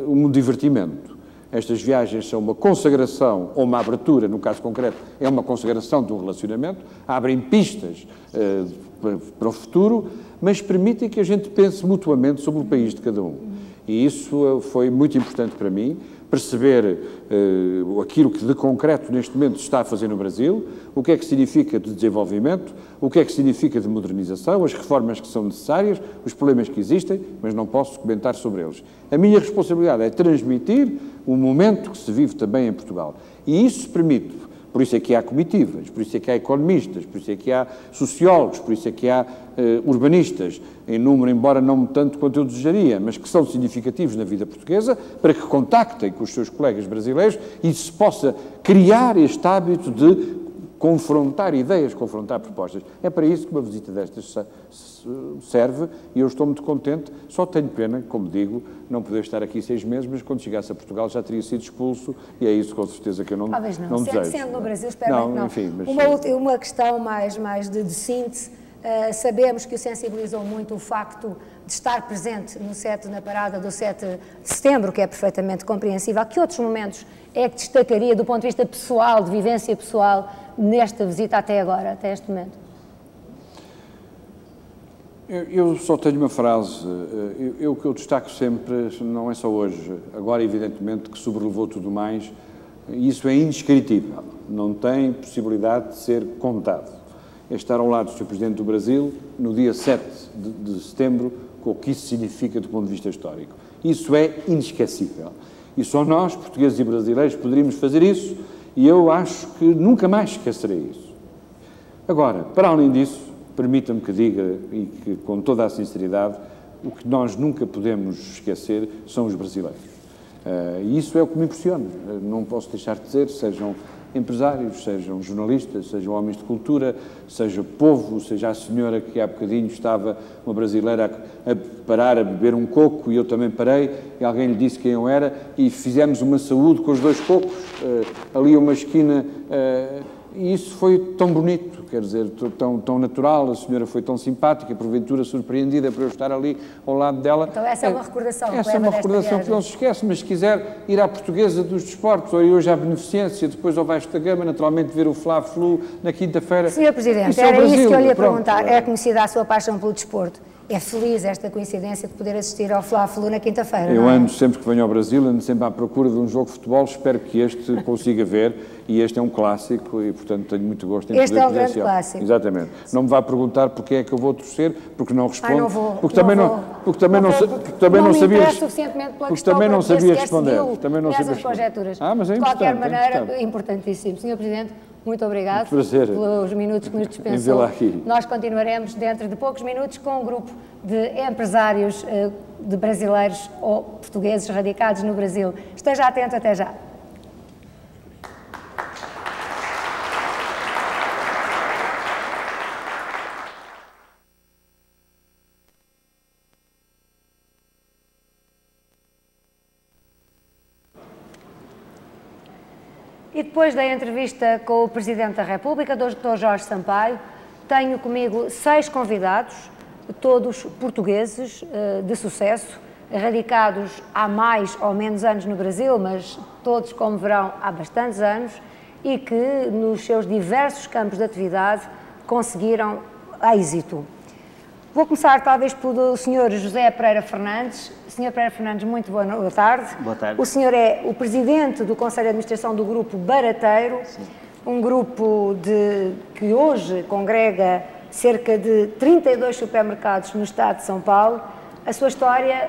um divertimento. Estas viagens são uma consagração ou uma abertura, no caso concreto, é uma consagração de um relacionamento, abrem pistas para o futuro, mas permitem que a gente pense mutuamente sobre o país de cada um. E isso foi muito importante para mim, perceber aquilo que de concreto neste momento se está a fazer no Brasil, o que é que significa de desenvolvimento, o que é que significa de modernização, as reformas que são necessárias, os problemas que existem, mas não posso comentar sobre eles. A minha responsabilidade é transmitir o momento que se vive também em Portugal. E isso permite, por isso é que há comitivas, por isso é que há economistas, por isso é que há sociólogos, por isso é que há urbanistas, em número, embora não tanto quanto eu desejaria, mas que são significativos na vida portuguesa, para que contactem com os seus colegas brasileiros e se possa criar este hábito de confrontar ideias, confrontar propostas. É para isso que uma visita destas serve e eu estou muito contente. Só tenho pena, como digo, não poder estar aqui 6 meses, mas quando chegasse a Portugal já teria sido expulso e é isso com certeza que eu não desejo. Sendo no Brasil, espero bem que não. Enfim, mas... uma questão mais de síntese. Sabemos que o sensibilizou muito o facto de estar presente na parada do 7 de setembro, que é perfeitamente compreensível. Que outros momentos é que destacaria do ponto de vista pessoal, de vivência pessoal, nesta visita até agora, até este momento? Eu só tenho uma frase. O que eu destaco sempre, não é só hoje, agora evidentemente que sobrelevou tudo mais, isso é indescritível, não tem possibilidade de ser contado. É estar ao lado do Sr. Presidente do Brasil no dia 7 de setembro, com o que isso significa do ponto de vista histórico. Isso é inesquecível. E só nós, portugueses e brasileiros, poderíamos fazer isso, e eu acho que nunca mais esquecerei isso. Agora, para além disso, permita-me que diga, e que com toda a sinceridade, o que nós nunca podemos esquecer são os brasileiros. E isso é o que me impressiona. Não posso deixar de dizer, sejam empresários, sejam jornalistas, sejam homens de cultura, seja povo, seja a senhora que há bocadinho estava, uma brasileira, a parar a beber um coco, e eu também parei, e alguém lhe disse quem eu era, e fizemos uma saúde com os 2 cocos, ali a uma esquina, e isso foi tão bonito, quer dizer, tão natural, a senhora foi tão simpática, porventura surpreendida por eu estar ali ao lado dela. Então essa é uma recordação. Essa é uma recordação que não se esquece, mas se quiser ir à Portuguesa dos Desportos, ou ir hoje à Beneficência, depois ao Vasco da Gama, naturalmente ver o Fla-Flu na quinta-feira. Sr. Presidente, era isso que eu lhe ia perguntar. É conhecida a sua paixão pelo desporto. É feliz esta coincidência de poder assistir ao Fla-Flu na quinta-feira, Eu ando sempre que venho ao Brasil, ando sempre à procura de um jogo de futebol, espero que este consiga ver, e este é um clássico e, portanto, tenho muito gosto em poder Este é um grande clássico. Exatamente. Não me vá perguntar porque é que eu vou torcer, porque não respondo. Não vou. Porque também não sabia suficientemente pela porque também não sabia responder. Também não sabia responder. Conjecturas. Mas é de qualquer importante, maneira, importantíssimo. Sr. Presidente, muito obrigado pelos minutos que nos dispensou. Nós continuaremos dentro de poucos minutos com um grupo de empresários de brasileiros ou portugueses radicados no Brasil. Esteja atento, até já. E depois da entrevista com o Presidente da República, Dr. Jorge Sampaio, tenho comigo 6 convidados, todos portugueses de sucesso, radicados há mais ou menos anos no Brasil, mas todos, como verão, há bastantes anos, e que nos seus diversos campos de atividade conseguiram êxito. Vou começar talvez pelo Sr. José Pereira Fernandes. Sr. Pereira Fernandes, muito boa tarde. Boa tarde. O senhor é o presidente do Conselho de Administração do Grupo Barateiro, sim, um grupo que hoje congrega cerca de 32 supermercados no estado de São Paulo. A sua história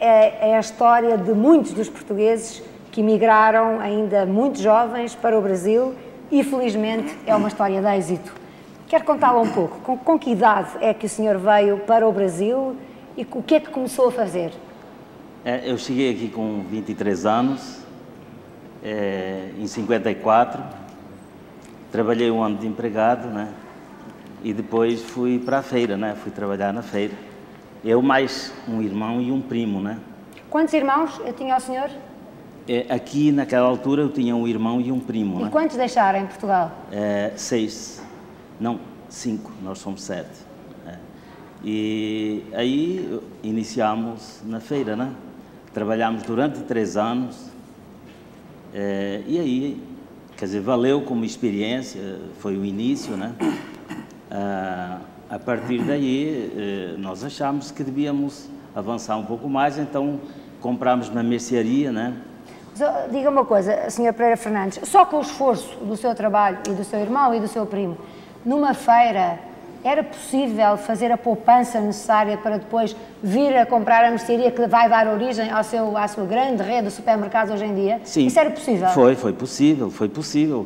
é a história de muitos dos portugueses que emigraram ainda muito jovens para o Brasil e, felizmente, é uma história de êxito. Quero contá-la um pouco. Com que idade é que o senhor veio para o Brasil e o que é que começou a fazer? Eu cheguei aqui com 23 anos, em 54, trabalhei um ano de empregado, né? E depois fui para a feira, né? Fui trabalhar na feira. Eu mais um irmão e um primo, né? Quantos irmãos tinha o senhor? Aqui, naquela altura, eu tinha um irmão e um primo, e né? Quantos deixaram em Portugal? 6, não, 5, nós somos 7. E aí iniciamos na feira, né? Trabalhámos durante 3 anos, e aí, quer dizer, valeu como experiência, foi o início, né? A partir daí, nós achámos que devíamos avançar um pouco mais, então comprámos na mercearia, né? Diga uma coisa, Sr. Pereira Fernandes, só com o esforço do seu trabalho e do seu irmão e do seu primo, numa feira, era possível fazer a poupança necessária para depois vir a comprar a mercearia que vai dar origem à sua grande rede de supermercados hoje em dia? Sim. Isso era possível? Foi possível.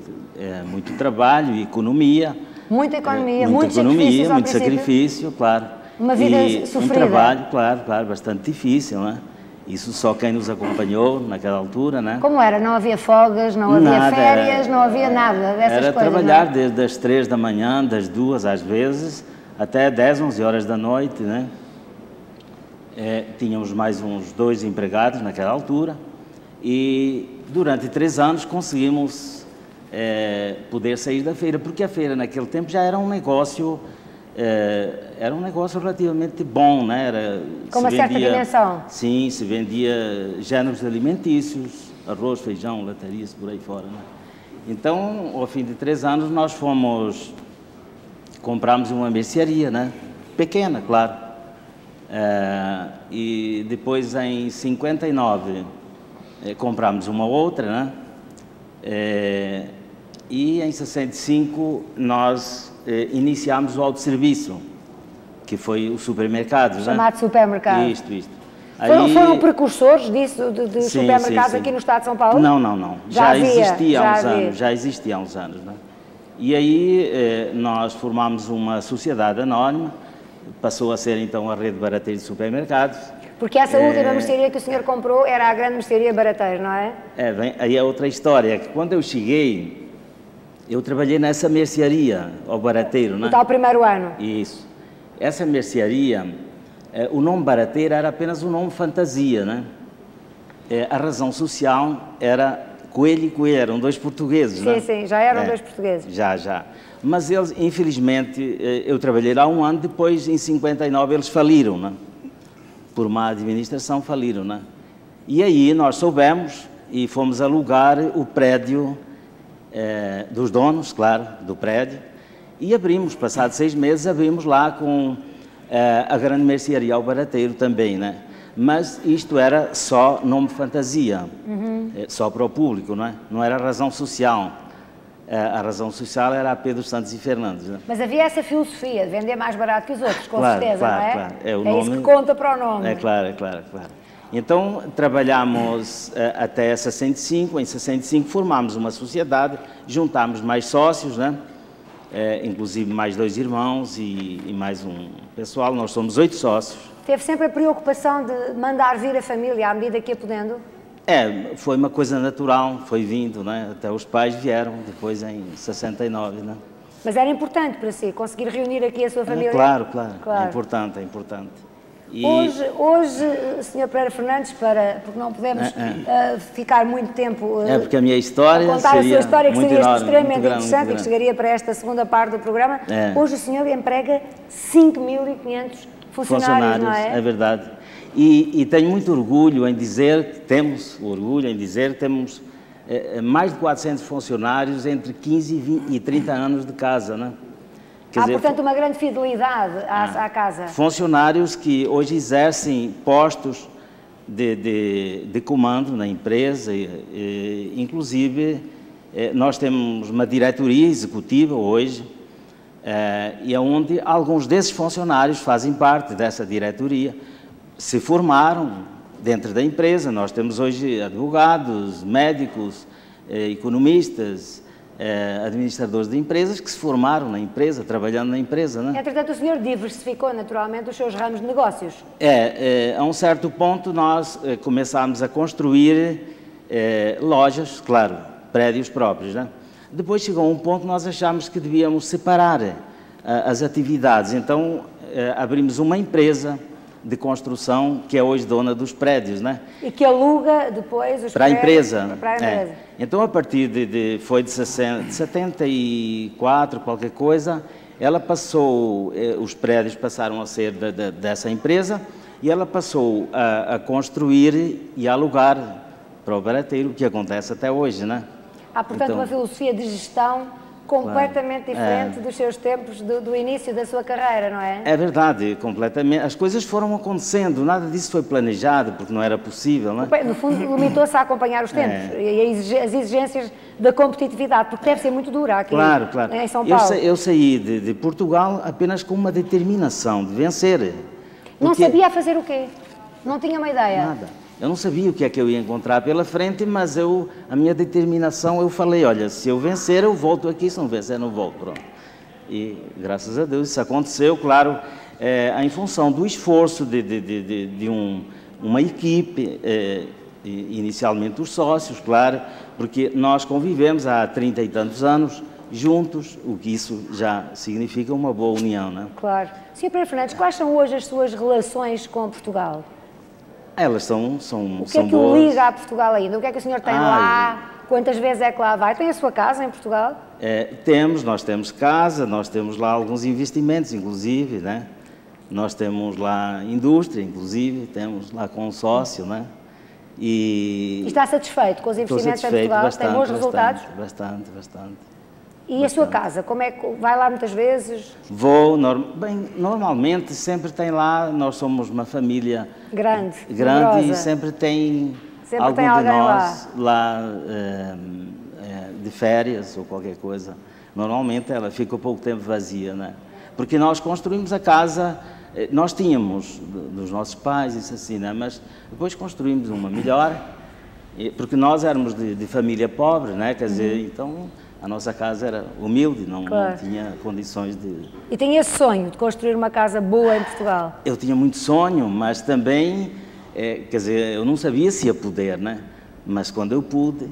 Muito trabalho e economia. Muita economia, muito sacrifício, claro. Uma vida sofrida. Um trabalho, claro, bastante difícil, né? Isso só quem nos acompanhou naquela altura, né? Como era? Não havia folgas, não havia férias, não havia nada dessas coisas? Era trabalhar desde as 3 da manhã, das 2 às vezes, até 10, 11 horas da noite, né? Tínhamos mais uns 2 empregados naquela altura e durante 3 anos conseguimos poder sair da feira, porque a feira naquele tempo já era um negócio... era um negócio relativamente bom, né? Com uma certa dimensão. Sim, se vendia gêneros alimentícios, arroz, feijão, latarias, por aí fora, né? Então, ao fim de 3 anos, nós compramos uma mercearia, né? Pequena, claro. E depois, em 59, compramos uma outra, né? E em 65, nós iniciámos o autosserviço, que foi o supermercado. Chamado supermercado. Isto. Foram precursores disso, de supermercados aqui no estado de São Paulo? Não. Já existia há uns anos. Né? E aí nós formámos uma sociedade anónima, passou a ser então a rede Barateiro de supermercados. Porque essa última mercearia que o senhor comprou era a grande mercearia Barateiro, não é? Bem, aí é outra história, que quando eu cheguei, eu trabalhei nessa mercearia, ao Barateiro, né? No tal primeiro ano. Isso. Essa mercearia, o nome Barateiro era apenas um nome fantasia, né? A razão social era Coelho e Coelho, eram dois portugueses, né? Sim, já eram dois portugueses. Já. Mas eles, infelizmente, eu trabalhei lá um ano, depois, em 59, eles faliram, né? Por má administração, faliram, né? E aí nós soubemos e fomos alugar o prédio dos donos, claro, do prédio, e abrimos, passados 6 meses, abrimos lá com a grande mercearia ao Barateiro também, né? Mas isto era só nome fantasia, só para o público, não é? Não era razão social. A razão social era a Pedro Santos e Fernandes. Né? Mas havia essa filosofia de vender mais barato que os outros, com certeza, não é? Claro. É isso que conta para o nome. É claro. Então, trabalhámos até 65, em 65 formámos uma sociedade, juntámos mais sócios, né? Inclusive mais 2 irmãos e mais um pessoal, nós somos 8 sócios. Teve sempre a preocupação de mandar vir a família à medida que ia podendo? Foi uma coisa natural, foi vindo, né? Até os pais vieram depois em 69, né? Mas era importante para si, conseguir reunir aqui a sua família? Claro. É importante. E... Hoje, Sr. Pereira Fernandes, porque não podemos ficar muito tempo porque a minha história a contar a sua história, que seria enorme, extremamente interessante e que chegaria para esta segunda parte do programa. Hoje o senhor emprega 5.500 funcionários, não é? É verdade. E tenho muito orgulho em dizer, temos mais de 400 funcionários entre 15 e 30 anos de casa, né? Portanto, uma grande fidelidade à casa. Funcionários que hoje exercem postos de comando na empresa, inclusive nós temos uma diretoria executiva hoje, e onde alguns desses funcionários fazem parte dessa diretoria, se formaram dentro da empresa. Nós temos hoje advogados, médicos, economistas, administradores de empresas que se formaram na empresa, trabalhando na empresa, né? Entretanto, o senhor diversificou naturalmente os seus ramos de negócios. A um certo ponto nós começámos a construir lojas, claro, prédios próprios, né? Depois chegou um ponto que nós achámos que devíamos separar as atividades, então abrimos uma empresa de construção que é hoje dona dos prédios, né? E que aluga depois os para a empresa. Para a empresa. Então, a partir de 74, qualquer coisa, ela passou, os prédios passaram a ser dessa empresa e ela passou a construir e a alugar para o Barateiro, o que acontece até hoje, né? Portanto, então, uma filosofia de gestão completamente diferente dos seus tempos, do início da sua carreira, não é? É verdade, completamente. As coisas foram acontecendo, nada disso foi planejado, porque não era possível, não é? No fundo, limitou-se a acompanhar os tempos e as exigências da competitividade, porque deve ser muito dura aqui em São Paulo. Eu saí de Portugal apenas com uma determinação de vencer. Não sabia fazer o quê? Não tinha uma ideia? Nada. Eu não sabia o que é que eu ia encontrar pela frente, mas a minha determinação, eu falei, olha, se eu vencer, eu volto aqui, se não vencer, não volto, pronto. E, graças a Deus, isso aconteceu, claro, em função do esforço de uma equipe, inicialmente os sócios, claro, porque nós convivemos há 30 e tantos anos juntos, o que isso já significa uma boa união, não é? Claro. Sr. Pereira Fernandes, quais são hoje as suas relações com Portugal? Elas são O que é que o liga a Portugal ainda? O que é que o senhor tem lá? Quantas vezes é que lá vai? Tem a sua casa em Portugal? Nós temos casa, nós temos lá alguns investimentos, inclusive, né? Nós temos lá indústria, inclusive, temos lá com um sócio, né? E está satisfeito com os investimentos em Portugal? Bastante, tem bons resultados? Bastante. E a sua casa, como é que vai lá muitas vezes? Vou, normalmente sempre tem lá, nós somos uma família grande e sempre tem algum de nós lá de férias ou qualquer coisa. Normalmente ela fica um pouco tempo vazia, né? Porque nós construímos a casa Nós tínhamos dos nossos pais, isso assim, né? Mas depois construímos uma melhor, porque nós éramos de família pobre, né? Quer dizer, então a nossa casa era humilde, não tinha condições de... E tinha esse sonho de construir uma casa boa em Portugal? Eu tinha muito sonho, mas também, quer dizer, eu não sabia se ia poder, né? Mas quando eu pude,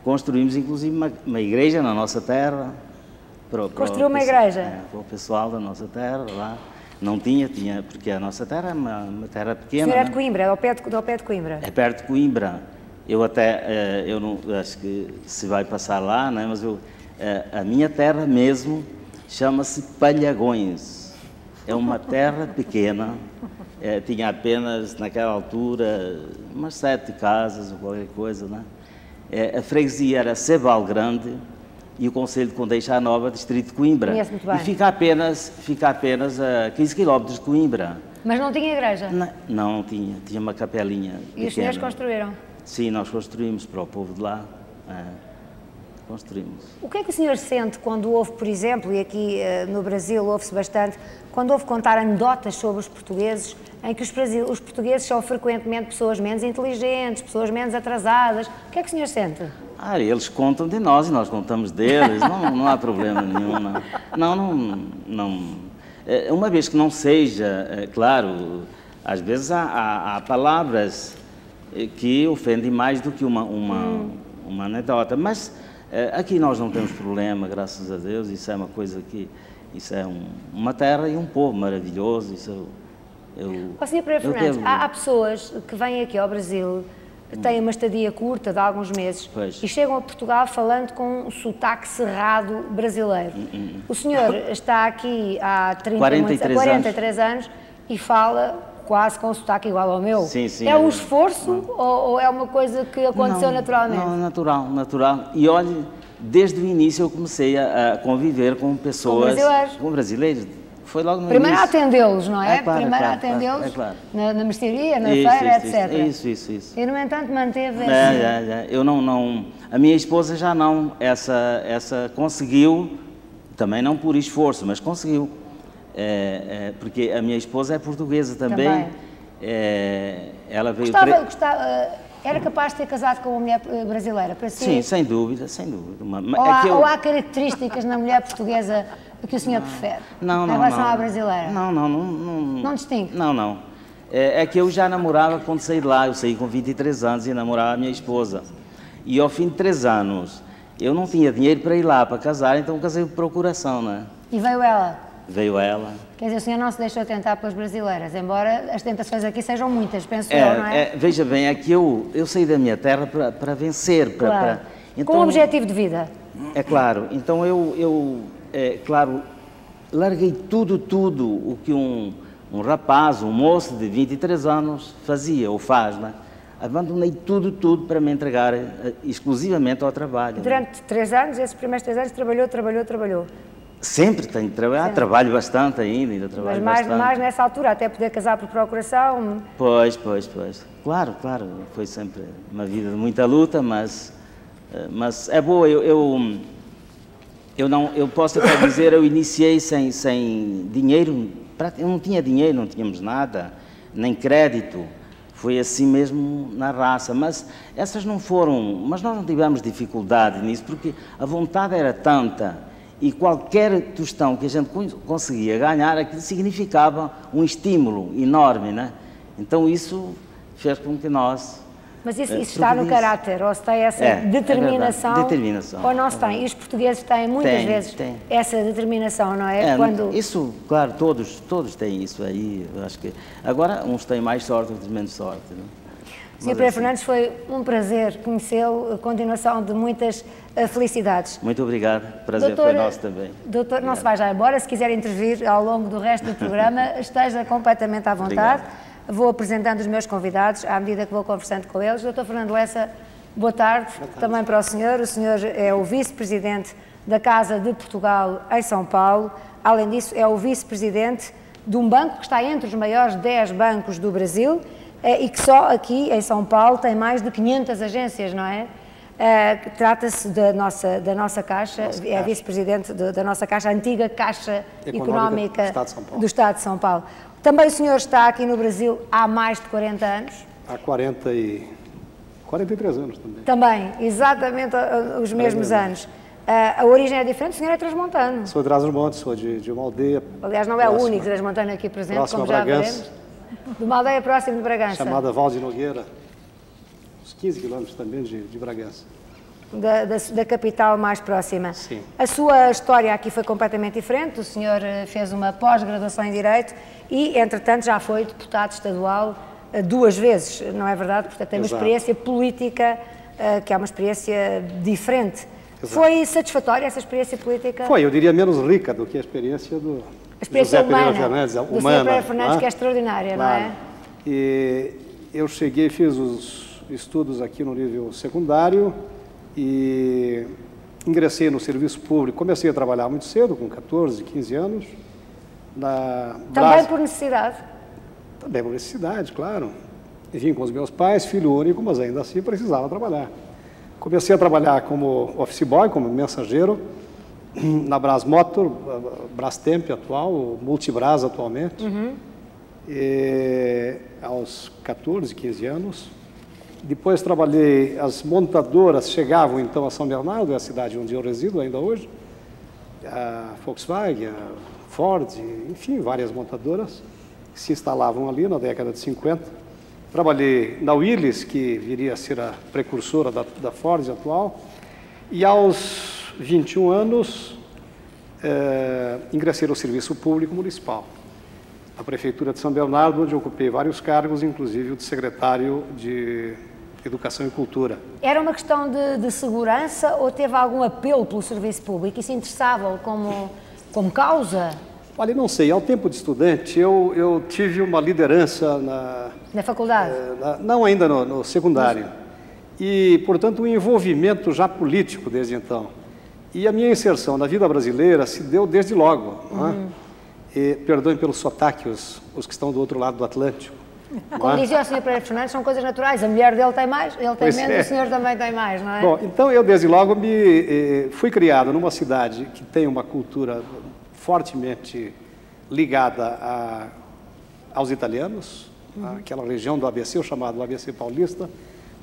construímos inclusive uma igreja na nossa terra. Construiu uma igreja? Para o pessoal da nossa terra lá. Não tinha, porque a nossa terra é uma terra pequena. O senhor é de Coimbra, é ao pé de Coimbra? É perto de Coimbra. Eu até, eu não, acho que se vai passar lá, né? Mas a minha terra mesmo chama-se Palhagões. É uma terra pequena, tinha apenas, naquela altura, umas 7 casas ou qualquer coisa, né? A freguesia era Sebal Grande e o concelho de Condeixa Nova, distrito de Coimbra. Conheço muito bem. E fica apenas a 15 km de Coimbra. Mas não tinha igreja? Não tinha, tinha uma capelinha pequena. E os senhores construíram? Sim, nós construímos para o povo de lá, construímos. O que é que o senhor sente quando ouve, por exemplo, e aqui no Brasil ouve-se bastante, quando ouve contar anedotas sobre os portugueses, em que os portugueses são frequentemente pessoas menos inteligentes, pessoas menos atrasadas? O que é que o senhor sente? Eles contam de nós e nós contamos deles, não há problema nenhum, não. Uma vez que não seja, claro, às vezes há palavras que ofendem mais do que uma anedota, mas aqui nós não temos problema, graças a Deus, isso é uma coisa que, isso é uma terra e um povo maravilhoso, isso Sr. Pereira Fernandes, há pessoas que vêm aqui ao Brasil, têm uma estadia curta de alguns meses e chegam a Portugal falando com um sotaque cerrado brasileiro. O senhor está aqui há 43 anos e fala quase com um sotaque igual ao meu. Sim, sim. É um esforço ou é uma coisa que aconteceu naturalmente? Não, natural. E olha, desde o início eu comecei a conviver com pessoas... Com brasileiros. Foi logo no primeiro início. A atendê-los, não é? Claro, primeiro a atendê-los na mercearia, na feira, etc. Isso. E, no entanto, manteve Eu não... A minha esposa já não. Essa conseguiu, também não por esforço, mas conseguiu. Porque a minha esposa é portuguesa também. Ela veio... Era capaz de ter casado com uma mulher brasileira, para si? Sim, sem dúvida. Ou há características na mulher portuguesa que o senhor prefere? Em relação à brasileira? Não distingue? Não. É que eu já namorava quando saí de lá. Eu saí com 23 anos e namorava a minha esposa. E ao fim de 3 anos, eu não tinha dinheiro para ir lá, para casar, então casei por procuração, não é? E veio ela? Veio ela. Quer dizer, o senhor não se deixou tentar pelas brasileiras, embora as tentações aqui sejam muitas, penso eu, não é? Veja bem, é que eu saí da minha terra para vencer. Então, com um objetivo de vida. É claro. Então claro, larguei tudo o que um rapaz, um moço de 23 anos fazia ou faz, não é? Abandonei tudo para me entregar exclusivamente ao trabalho. Durante 3 anos, esses primeiros 3 anos, trabalhou? Sempre tenho que trabalhar, trabalho bastante ainda trabalho bastante. Mas mais nessa altura, até poder casar por procuração? Pois. Claro, foi sempre uma vida de muita luta, mas é boa. Eu posso até dizer, eu iniciei sem dinheiro, eu não tinha dinheiro, não tínhamos nada, nem crédito. Foi assim mesmo na raça, mas essas não foram, mas nós não tivemos dificuldade nisso, porque a vontade era tanta. E qualquer tostão que a gente conseguia ganhar, aquilo significava um estímulo enorme, né? Então isso fez com que nós... Mas isso está no caráter, ou se tem essa determinação, ou não se tem. E os portugueses têm muitas vezes essa determinação, não é? Isso, claro, todos têm isso aí, eu acho que... Agora, uns têm mais sorte, outros menos sorte, não é? Sr. Pereira Fernandes, foi um prazer conhecê-lo, continuação de muitas felicidades. Muito obrigado, prazer foi nosso também. Doutor, não se vai já embora, se quiser intervir ao longo do resto do programa, esteja completamente à vontade. Vou apresentando os meus convidados à medida que vou conversando com eles. Dr. Fernando Lessa, boa tarde, também para o senhor. O senhor é o vice-presidente da Casa de Portugal em São Paulo. Além disso, é o vice-presidente de um banco que está entre os maiores 10 bancos do Brasil, e que só aqui em São Paulo tem mais de 500 agências, não é? Trata-se da nossa Caixa, é vice-presidente da nossa Caixa, a antiga Caixa Económica do Estado de São Paulo. Também o senhor está aqui no Brasil há mais de 40 anos? Há 43 anos também. Também, exatamente os mesmos anos. A origem é diferente, o senhor é transmontano. Sou de Trás-os-Montes, sou de uma aldeia. Aliás, não é o único transmontano aqui presente, como já veremos. De uma aldeia próxima de Bragança. Chamada Val de Nogueira, uns 15 quilômetros também de Bragança. Da capital mais próxima. Sim. A sua história aqui foi completamente diferente. O senhor fez uma pós-graduação em Direito e, entretanto, já foi deputado estadual 2 vezes, não é verdade? Portanto, tem uma experiência política que é uma experiência diferente. Exato. Foi satisfatória essa experiência política? Foi, eu diria menos rica do que a experiência do experiência José humana, Pereira Fernandes, do Sr. Pereira Fernandes, que é extraordinária, claro. Não é? E eu cheguei, fiz os estudos aqui no nível secundário e ingressei no serviço público. Comecei a trabalhar muito cedo, com 14, 15 anos. Também por necessidade? Também por necessidade, claro. E vim com os meus pais, filho único, mas ainda assim precisava trabalhar. Comecei a trabalhar como office boy, como mensageiro, na Brasmotor, Brastemp atual, Multibras atualmente. E, aos 14, 15 anos. Depois trabalhei, as montadoras chegavam então a São Bernardo, é a cidade onde eu resido ainda hoje, a Volkswagen, a Ford, enfim, várias montadoras que se instalavam ali na década de 50. Trabalhei na Willys, que viria a ser a precursora da Ford atual, e aos 21 anos ingressei no Serviço Público Municipal, na Prefeitura de São Bernardo, onde ocupei vários cargos, inclusive o de secretário de Educação e Cultura. Era uma questão de segurança ou teve algum apelo pelo serviço público? Isso interessava-o como causa? Olha, não sei, ao tempo de estudante eu tive uma liderança na faculdade? Não, ainda no secundário. E, portanto, um envolvimento já político desde então. E a minha inserção na vida brasileira se deu desde logo. Não é? E, perdoem pelo sotaque os que estão do outro lado do Atlântico. Como dizia o Sr. Pereira Fernandes, são coisas naturais. A mulher dele tem mais, ele tem menos, o senhor também tem mais, não é? Bom, então eu desde logo fui criado numa cidade que tem uma cultura fortemente ligada aos italianos, aquela região do ABC, o chamado ABC paulista,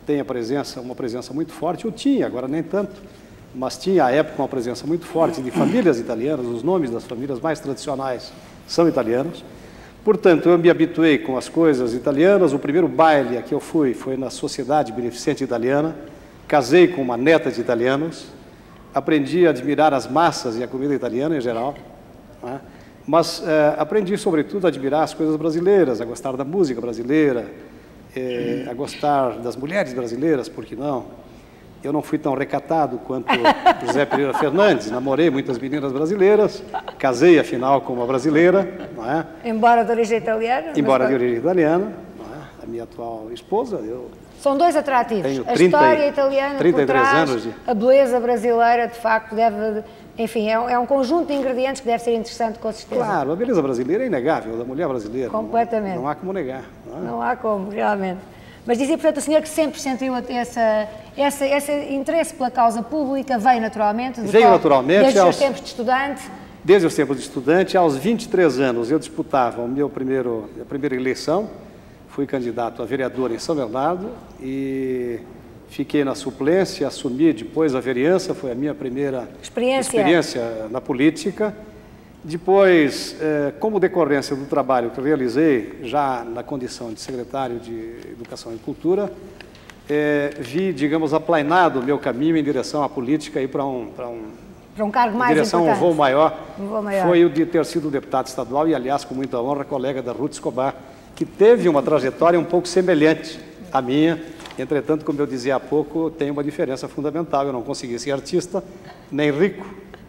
tem uma presença muito forte, eu tinha, agora nem tanto, mas tinha à época uma presença muito forte de famílias italianas, os nomes das famílias mais tradicionais são italianos. Portanto, eu me habituei com as coisas italianas. O primeiro baile a que eu fui foi na Sociedade Beneficente Italiana, casei com uma neta de italianos, aprendi a admirar as massas e a comida italiana em geral, né? Mas aprendi, sobretudo, a admirar as coisas brasileiras, a gostar da música brasileira, a gostar das mulheres brasileiras, por que não? Eu não fui tão recatado quanto José Pereira Fernandes, namorei muitas meninas brasileiras, casei, afinal, com uma brasileira, não é? Embora de origem italiana? Embora de origem italiana, não é? A minha atual esposa, São dois atrativos, tenho a história italiana 33 por trás, anos a beleza brasileira, de facto, deve... Enfim, é um conjunto de ingredientes que deve ser interessante, com certeza. Claro, a beleza brasileira é inegável, da mulher brasileira. Completamente. Não há como negar. Não é? Não há como, realmente. Mas dizia, portanto, o senhor que sempre sentiu esse interesse pela causa pública, veio naturalmente? Veio naturalmente. Desde os seus tempos de estudante? Desde os tempos de estudante. Aos 23 anos eu disputava a minha primeira eleição, fui candidato a vereador em São Bernardo e fiquei na suplência, assumi depois a vereança, foi a minha primeira experiência na política. Depois, como decorrência do trabalho que realizei, já na condição de secretário de Educação e Cultura, vi, digamos, aplainado o meu caminho em direção à política e para um cargo mais direção importante. Um voo maior. Foi o de ter sido deputado estadual e, aliás, com muita honra, colega da Ruth Escobar, que teve uma trajetória um pouco semelhante à minha. Entretanto, como eu dizia há pouco, tem uma diferença fundamental. Eu não consegui ser artista, nem rico,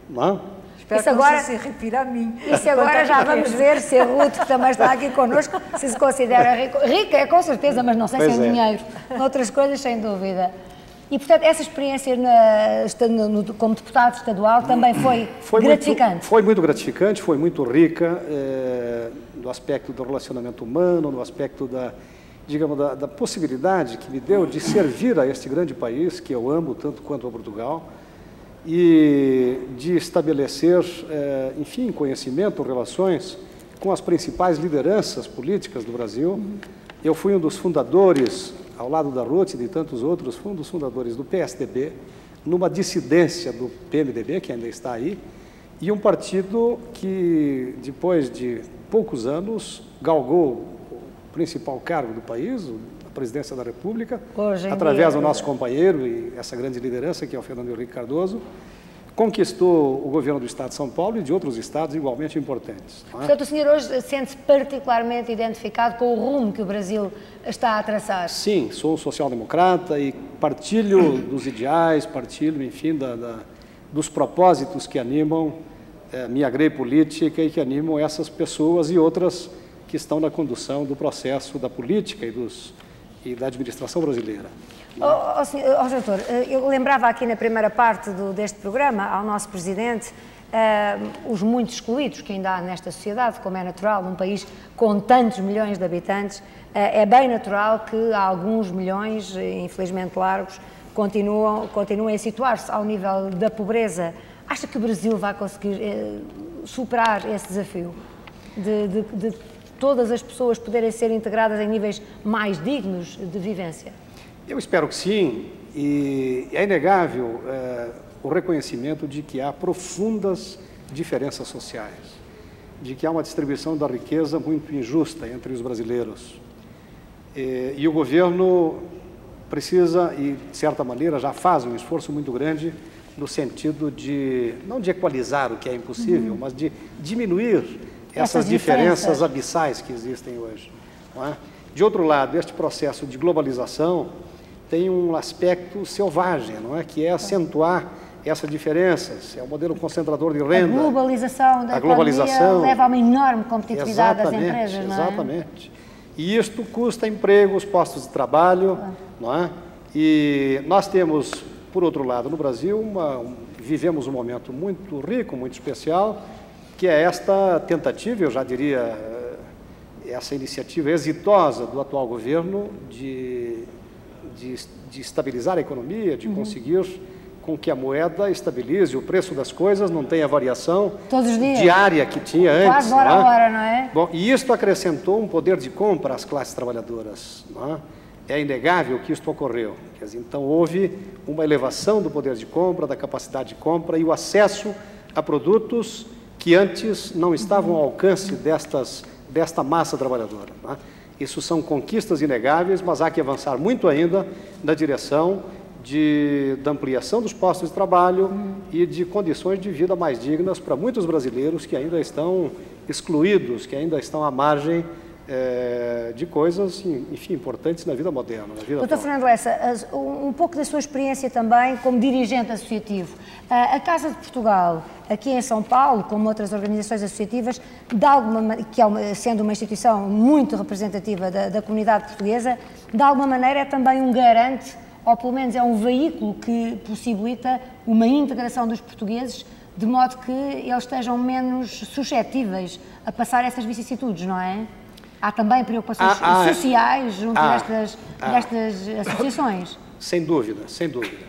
não? Espero que agora se refira a mim. Isso agora já vamos ver se a Ruth, que também está aqui connosco, se considera rico. Rica é com certeza, mas não sei se em dinheiro. Outras coisas, sem dúvida. E, portanto, essa experiência como deputado estadual também foi gratificante? Foi muito gratificante, foi muito rica, no aspecto do relacionamento humano, no aspecto da possibilidade que me deu de servir a este grande país, que eu amo tanto quanto a Portugal, e de estabelecer, enfim, conhecimento, relações com as principais lideranças políticas do Brasil. Eu fui um dos fundadores, ao lado da Ruth e de tantos outros, fui um dos fundadores do PSDB, numa dissidência do PMDB, que ainda está aí, e um partido que, depois de poucos anos, galgou o principal cargo do país, a presidência da República, através do nosso companheiro e essa grande liderança, que é o Fernando Henrique Cardoso, conquistou o governo do Estado de São Paulo e de outros estados igualmente importantes. Não é? Portanto, o senhor hoje sente-se particularmente identificado com o rumo que o Brasil está a traçar? Sim, sou social-democrata e partilho dos ideais, partilho, enfim, dos propósitos que animam a minha grei política e que animam essas pessoas e outras que estão na condução do processo da política e da administração brasileira. Doutor, eu lembrava aqui na primeira parte deste programa ao nosso Presidente os muitos excluídos que ainda há nesta sociedade, como é natural, num país com tantos milhões de habitantes, é bem natural que alguns milhões, infelizmente largos, continuem a situar-se ao nível da pobreza. Acha que o Brasil vai conseguir superar esse desafio de todas as pessoas poderem ser integradas em níveis mais dignos de vivência? Eu espero que sim, e é inegável o reconhecimento de que há profundas diferenças sociais, de que há uma distribuição da riqueza muito injusta entre os brasileiros. E o governo precisa, e de certa maneira já faz um esforço muito grande no sentido de, não de equalizar o que é impossível, mas de diminuir essas diferenças abissais que existem hoje. Não é? De outro lado, este processo de globalização tem um aspecto selvagem, não é? Que é acentuar essas diferenças, é o modelo concentrador de renda. A globalização leva a uma enorme competitividade das empresas, não é? Exatamente. E isto custa empregos, postos de trabalho, não é? E nós temos, por outro lado, no Brasil, vivemos um momento muito rico, muito especial, que é esta tentativa, eu já diria, essa iniciativa exitosa do atual governo de estabilizar a economia, de conseguir com que a moeda estabilize o preço das coisas, não tenha variação diária que tinha antes. Quase hora a hora, não é? Bom, e isto acrescentou um poder de compra às classes trabalhadoras. Não é? É inegável que isto ocorreu. Quer dizer, então, houve uma elevação do poder de compra, da capacidade de compra e o acesso a produtos que antes não estavam ao alcance desta massa trabalhadora. Não é? Isso são conquistas inegáveis, mas há que avançar muito ainda na direção da ampliação dos postos de trabalho e de condições de vida mais dignas para muitos brasileiros que ainda estão excluídos, que ainda estão à margem de coisas, enfim, importantes na vida moderna. Doutor Fernando Lessa, um pouco da sua experiência também como dirigente associativo. A Casa de Portugal, aqui em São Paulo, como outras organizações associativas, sendo uma instituição muito representativa da comunidade portuguesa, de alguma maneira é também um garante, ou pelo menos é um veículo que possibilita uma integração dos portugueses, de modo que eles estejam menos suscetíveis a passar essas vicissitudes, não é? Há também preocupações sociais junto destas associações? Sem dúvida, sem dúvida.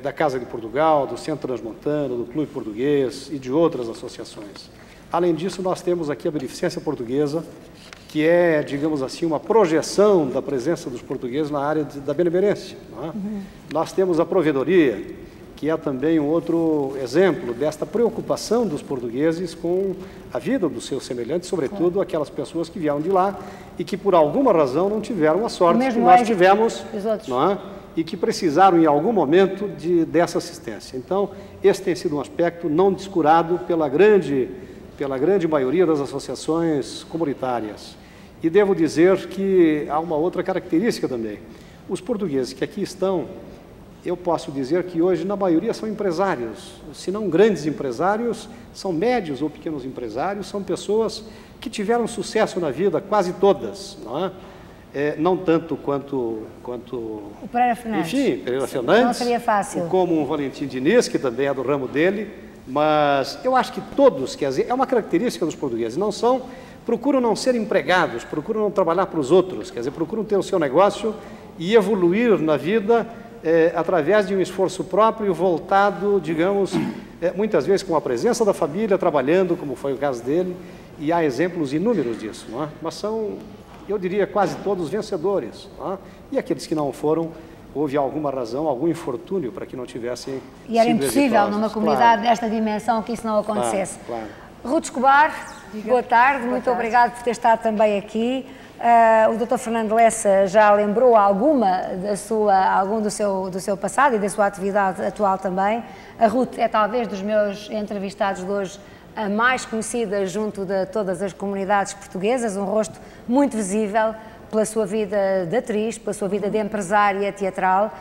Da Casa de Portugal, do Centro Transmontano, do Clube Português e de outras associações. Além disso, nós temos aqui a Beneficência Portuguesa, que é, digamos assim, uma projeção da presença dos portugueses na área da benemerência. Não é? Nós temos a Provedoria, que é também um outro exemplo desta preocupação dos portugueses com a vida dos seus semelhantes, sobretudo aquelas pessoas que vieram de lá e que por alguma razão não tiveram a sorte que nós tivemos, não é? E que precisaram em algum momento dessa assistência. Então, esse tem sido um aspecto não descurado pela grande maioria das associações comunitárias. E devo dizer que há uma outra característica também. Os portugueses que aqui estão, eu posso dizer que hoje, na maioria, são empresários, se não grandes empresários, são médios ou pequenos empresários, são pessoas que tiveram sucesso na vida, quase todas, não é? Não tanto quanto o Pereira Fernandes. Enfim, Pereira Fernandes. Não seria fácil. Como o Valentim Diniz, que também é do ramo dele, mas eu acho que todos, quer dizer, é uma característica dos portugueses, procuram não ser empregados, procuram não trabalhar para os outros, quer dizer, procuram ter o seu negócio e evoluir na vida através de um esforço próprio voltado, digamos, muitas vezes com a presença da família, trabalhando, como foi o caso dele, e há exemplos inúmeros disso, não é? Mas são, eu diria, quase todos vencedores, não é? E aqueles que não foram, houve alguma razão, algum infortúnio para que não tivessem E era sido impossível exitosos. numa comunidade Claro, desta dimensão que isso não acontecesse. claro. Ruth Escobar, boa tarde, muito obrigado por ter estado também aqui. O Dr. Fernando Lessa já lembrou algum do seu passado e da sua atividade atual também. A Ruth é talvez dos meus entrevistados de hoje a mais conhecida junto de todas as comunidades portuguesas, um rosto muito visível pela sua vida de atriz, pela sua vida de empresária teatral,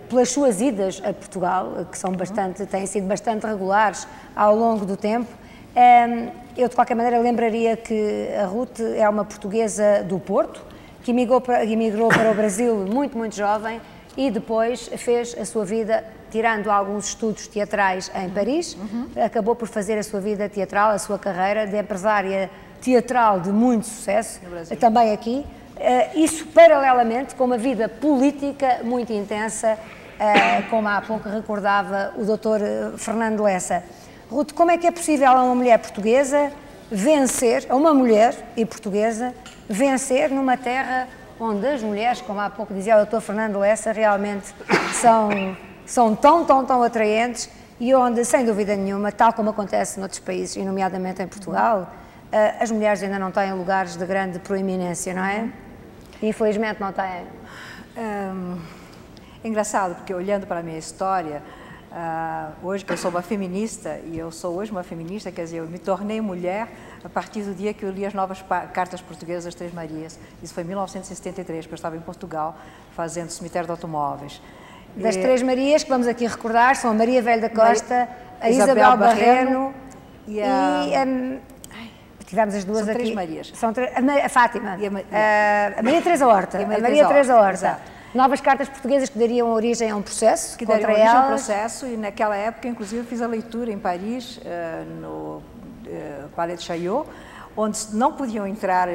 pelas suas idas a Portugal, que são têm sido bastante regulares ao longo do tempo. Eu, de qualquer maneira, lembraria que a Ruth é uma portuguesa do Porto, que emigrou para o Brasil muito, muito jovem e depois fez a sua vida, tirando alguns estudos teatrais em Paris, acabou por fazer a sua vida teatral, a sua carreira de empresária teatral de muito sucesso, também aqui. Isso paralelamente com uma vida política muito intensa, como há pouco recordava o Dr. Fernando Lessa. Ruth, como é que é possível a uma mulher portuguesa vencer, a uma mulher e portuguesa, vencer numa terra onde as mulheres, como há pouco dizia o Dr. Fernando Lessa, realmente são tão atraentes e onde, sem dúvida nenhuma, tal como acontece noutros países, e nomeadamente em Portugal, as mulheres ainda não têm lugares de grande proeminência, não é? Infelizmente não têm. É engraçado, porque olhando para a minha história, hoje que eu sou uma feminista, e eu sou hoje uma feminista, quer dizer, eu me tornei mulher a partir do dia que eu li as novas cartas portuguesas das Três Marias. Isso foi em 1973, porque eu estava em Portugal fazendo cemitério de automóveis. Das Três Marias, que vamos aqui recordar, são a Maria Velho da Costa, a Isabel Barreno e tivemos as duas são aqui. Três Marias. A Fátima, a Maria Teresa Horta. A Maria Teresa Horta. Novas cartas portuguesas que dariam origem a um processo que contra dariam origem a um elas. processo, e naquela época, inclusive, eu fiz a leitura em Paris, no Palais de Chaillot, onde não podiam entrar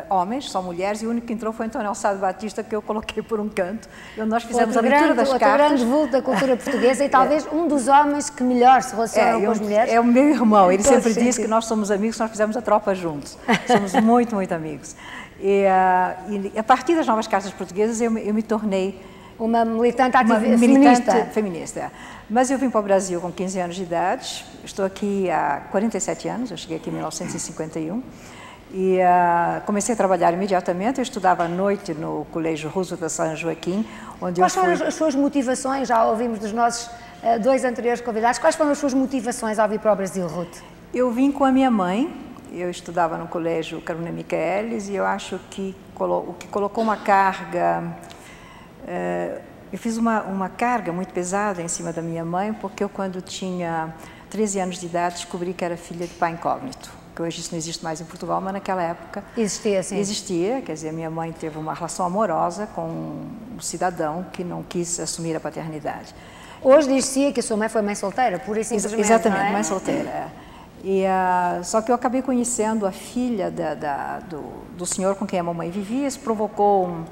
homens, só mulheres, e o único que entrou foi Antônio Alçado Batista, que eu coloquei por um canto. E nós fizemos a leitura das cartas. Outro grande vulto da cultura portuguesa e talvez um dos homens que melhor se relacionam com as mulheres. É o meu irmão, ele sempre disse que nós somos amigos, nós fizemos a tropa juntos. Somos muito, muito amigos. E a partir das novas cartas portuguesas eu me tornei uma militante feminista. Mas eu vim para o Brasil com 15 anos de idade, estou aqui há 47 anos, eu cheguei aqui em 1951 e comecei a trabalhar imediatamente. Eu estudava à noite no Colégio Roosevelt de São Joaquim, onde Quais foram as suas motivações? Já ouvimos dos nossos dois anteriores convidados. Quais foram as suas motivações ao vir para o Brasil, Ruth? Eu vim com a minha mãe. Eu estudava no colégio Carolina Michaelis e eu acho que o que colocou uma carga, eu fiz uma carga muito pesada em cima da minha mãe, porque eu, quando tinha 13 anos de idade, descobri que era filha de pai incógnito, que hoje isso não existe mais em Portugal, mas naquela época existia, sim. Existia, quer dizer, minha mãe teve uma relação amorosa com um cidadão que não quis assumir a paternidade. Hoje diz-se que a sua mãe foi mãe solteira, pura e simplesmente. Exatamente, não é? mãe solteira, só que eu acabei conhecendo a filha do senhor com quem a mamãe vivia. Isso provocou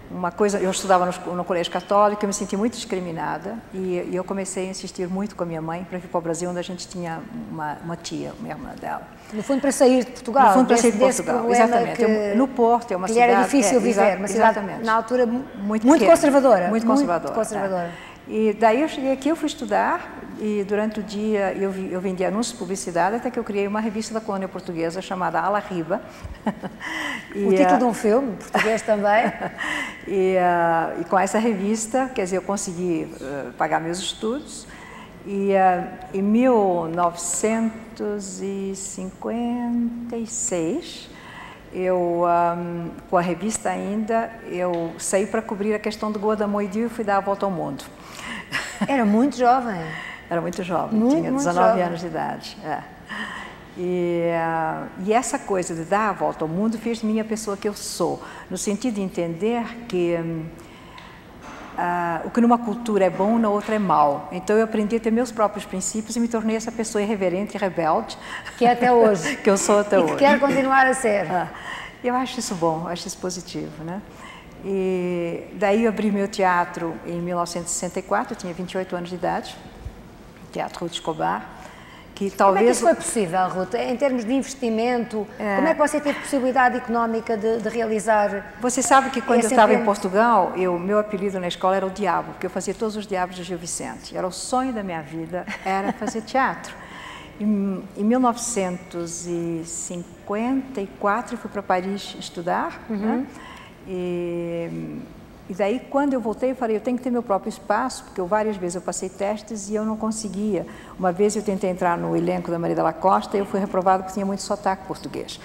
uma coisa. Eu estudava no colégio católico, eu me senti muito discriminada e eu comecei a insistir muito com a minha mãe para vir para o Brasil, onde a gente tinha uma tia, uma irmã dela. No fundo, para sair de Portugal. No fundo, para sair de Portugal, exatamente. No Porto, é uma cidade... era difícil viver, uma cidade, na altura, muito conservadora. Muito conservadora. Conservadora. E daí eu cheguei aqui, eu fui estudar, e durante o dia eu vendi anúncios de publicidade, até que eu criei uma revista da colônia portuguesa chamada Ala Riba. O título de um filme, português também. E com essa revista, quer dizer, eu consegui pagar meus estudos. E em 1956, com a revista ainda, eu saí para cobrir a questão do Goa da Moidio e fui dar a volta ao mundo. Era muito jovem. Era muito jovem, tinha 19 anos de idade. E essa coisa de dar a volta ao mundo fez de mim a pessoa que eu sou, no sentido de entender que o que numa cultura é bom, na outra é mal. Então eu aprendi a ter meus próprios princípios e me tornei essa pessoa irreverente e rebelde. Que é até hoje. Que eu sou até hoje. E que quer continuar a ser. Eu acho isso bom, acho isso positivo, né? E daí eu abri meu teatro em 1964, eu tinha 28 anos de idade. Teatro Ruth Escobar, que Como é que talvez... isso foi possível, Ruth? Em termos de investimento, como é que você teve possibilidade económica de realizar? Você sabe que quando eu esse estava em evento? Portugal, meu apelido na escola era o Diabo, porque eu fazia todos os diabos de Gil Vicente. Era o sonho da minha vida, era fazer teatro. Em 1954, eu fui para Paris estudar, né? E daí, quando eu voltei, eu falei, eu tenho que ter meu próprio espaço, porque várias vezes eu passei testes e eu não conseguia. Uma vez eu tentei entrar no elenco da Maria Della Costa e eu fui reprovada porque tinha muito sotaque português.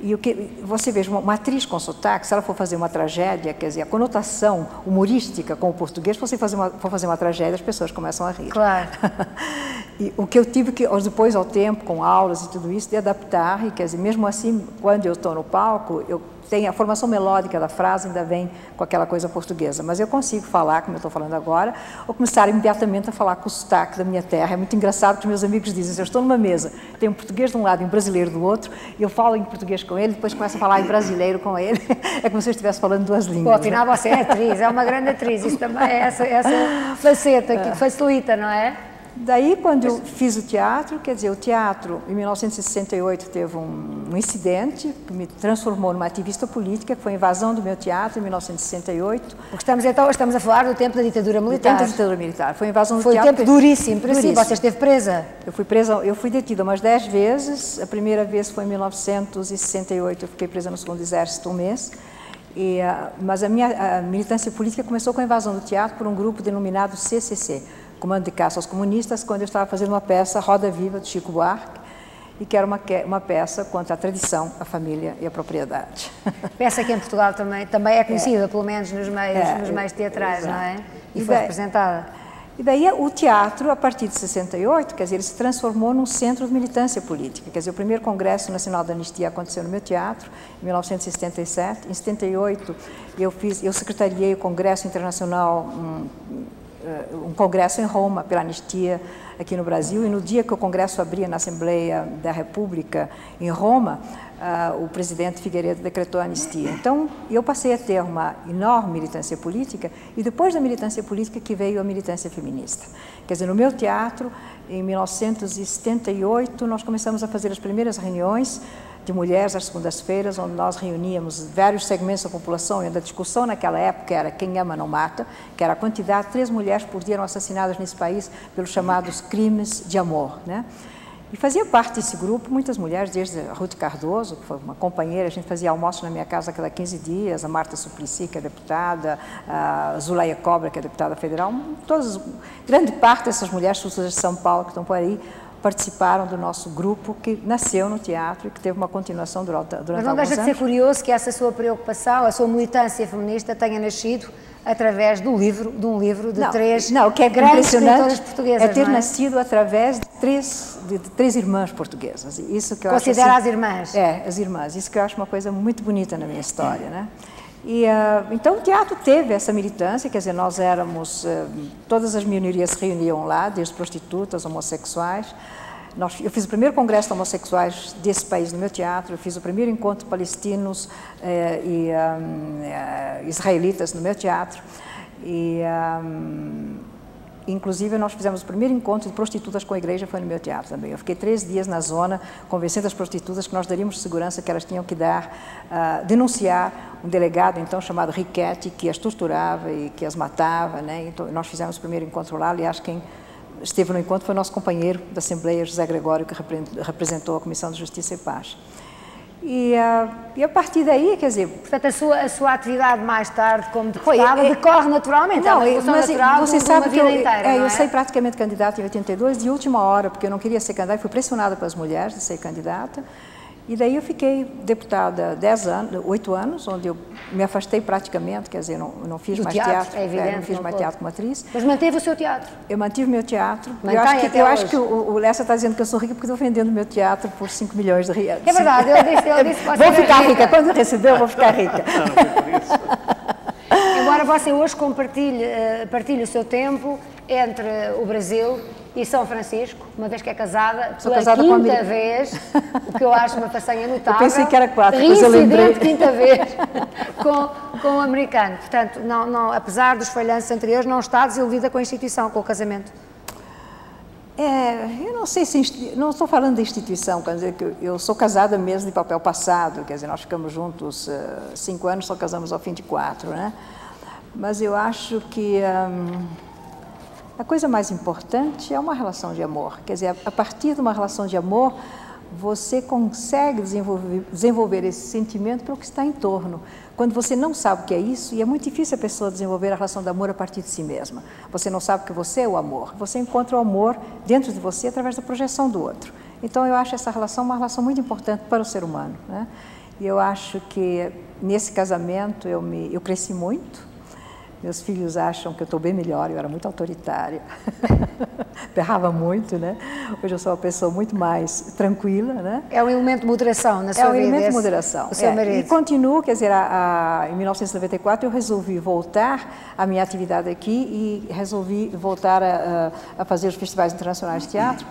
E o que você veja, uma atriz com sotaque, se ela for fazer uma tragédia, quer dizer, a conotação humorística com o português, se você for fazer uma tragédia, as pessoas começam a rir. Claro. E o que eu tive que, depois ao tempo, com aulas e tudo isso, de adaptar, e quer dizer, mesmo assim, quando eu estou no palco, a formação melódica da frase ainda vem com aquela coisa portuguesa, mas eu consigo falar, como eu estou falando agora, ou começar imediatamente a falar com o sotaque da minha terra. É muito engraçado que meus amigos dizem, eu estou numa mesa, tem um português de um lado e um brasileiro do outro, e eu falo em português com ele, depois começo a falar em brasileiro com ele, é como se eu estivesse falando duas línguas. Pô, afinal você é atriz, é uma grande atriz, isso também é essa faceta que facilita, não é? Daí, quando eu fiz o teatro, quer dizer, o teatro, em 1968, teve um incidente que me transformou numa ativista política, que foi a invasão do meu teatro, em 1968. Porque estamos a falar do tempo da ditadura militar. Do tempo da ditadura militar. Foi a invasão do teatro. Foi um tempo duríssimo para si. Você esteve presa? Eu fui detida umas 10 vezes. A primeira vez foi em 1968, eu fiquei presa no Segundo Exército um mês. Mas a minha militância política começou com a invasão do teatro por um grupo denominado CCC, Comando de Caça aos Comunistas, quando eu estava fazendo uma peça, Roda Viva, de Chico Buarque, e que era uma peça contra a tradição, a família e a propriedade. Peça que em Portugal também é conhecida, pelo menos nos meios teatrais, exato. Não é? E foi representada. E daí o teatro, a partir de 68, quer dizer, ele se transformou num centro de militância política. Quer dizer, o primeiro Congresso Nacional da Anistia aconteceu no meu teatro, em 1977. Em 78, eu secretariei o Congresso Internacional, um congresso em Roma pela anistia aqui no Brasil, e no dia que o congresso abria na Assembleia da República em Roma, o presidente Figueiredo decretou a anistia. Então, eu passei a ter uma enorme militância política, e depois da militância política que veio a militância feminista. Quer dizer, no meu teatro, em 1978, nós começamos a fazer as primeiras reuniões de mulheres às segundas-feiras, onde nós reuníamos vários segmentos da população, e a discussão naquela época era quem ama não mata, que era a quantidade, 3 mulheres por dia eram assassinadas nesse país pelos chamados crimes de amor, né? E fazia parte desse grupo muitas mulheres, desde a Ruth Cardoso, que foi uma companheira, a gente fazia almoço na minha casa a cada 15 dias, a Marta Suplicy, que é deputada, a Zuleia Cobra, que é deputada federal, grande parte dessas mulheres, de São Paulo, que estão por aí, participaram do nosso grupo, que nasceu no teatro e que teve uma continuação durante alguns anos. Mas não deixa de ser curioso que essa sua preocupação, a sua militância feminista tenha nascido através de um livro de três grandes escritoras portuguesas. É ter nascido através de três irmãs portuguesas. Isso que eu Considera acho, as irmãs? É, as irmãs. Isso que eu acho uma coisa muito bonita na minha história, né? Então o teatro teve essa militância, quer dizer, nós éramos, todas as minorias se reuniam lá, desde prostitutas, homossexuais. Eu fiz o primeiro congresso de homossexuais desse país no meu teatro, eu fiz o primeiro encontro de palestinos e israelitas no meu teatro. Inclusive, nós fizemos o primeiro encontro de prostitutas com a igreja, foi no meu teatro também. Eu fiquei 3 dias na zona, convencendo as prostitutas que nós daríamos segurança, que elas tinham que denunciar um delegado, então, chamado Riquetti, que as torturava e que as matava, né? Então, nós fizemos o primeiro encontro lá. Aliás, quem esteve no encontro foi o nosso companheiro da Assembleia, José Gregório, que representou a Comissão de Justiça e Paz. E a partir daí, quer dizer... Portanto, a sua atividade mais tarde como deputada decorre naturalmente, não, é uma natural você sabe que eu saí praticamente candidata em 82, de última hora, porque eu não queria ser candidata, fui pressionada pelas mulheres de ser candidata, e daí eu fiquei deputada 8 anos, onde eu me afastei praticamente, quer dizer, não fiz mais teatro, evidente, não fiz mais teatro como atriz. Mas manteve o seu teatro? Eu mantive meu teatro. Eu acho que o Lessa está dizendo que eu sou rica porque estou vendendo meu teatro por 5 milhões de reais. É verdade, eu disse que vou ficar rica. Quando eu receber, eu vou ficar rica. Embora você hoje partilhe o seu tempo entre o Brasil e São Francisco, uma vez que é casada, pela quinta vez, o que eu acho uma façanha notável. Eu pensei que era 4, mas eu lembrei. Quinta vez com o americano. Portanto, apesar dos falhanços anteriores, não está desiludida com a instituição, com o casamento. Eu não sei se... Não estou falando da instituição, quer dizer, que eu sou casada mesmo de papel passado, quer dizer, nós ficamos juntos 5 anos, só casamos ao fim de 4, né? Mas eu acho que a coisa mais importante é uma relação de amor. Quer dizer, a partir de uma relação de amor, você consegue desenvolver esse sentimento para o que está em torno. Quando você não sabe o que é isso, e é muito difícil a pessoa desenvolver a relação de amor a partir de si mesma. Você não sabe que você é o amor. Você encontra o amor dentro de você através da projeção do outro. Então, eu acho essa relação uma relação muito importante para o ser humano, né? E eu acho que nesse casamento eu cresci muito. Meus filhos acham que eu estou bem melhor, eu era muito autoritária, berrava muito, né? Hoje eu sou uma pessoa muito mais tranquila, né? É um elemento de moderação na sua vida? É um elemento de moderação. O seu marido. E continuo, quer dizer, em 1994 eu resolvi voltar à minha atividade aqui e resolvi voltar a fazer os festivais internacionais de teatro.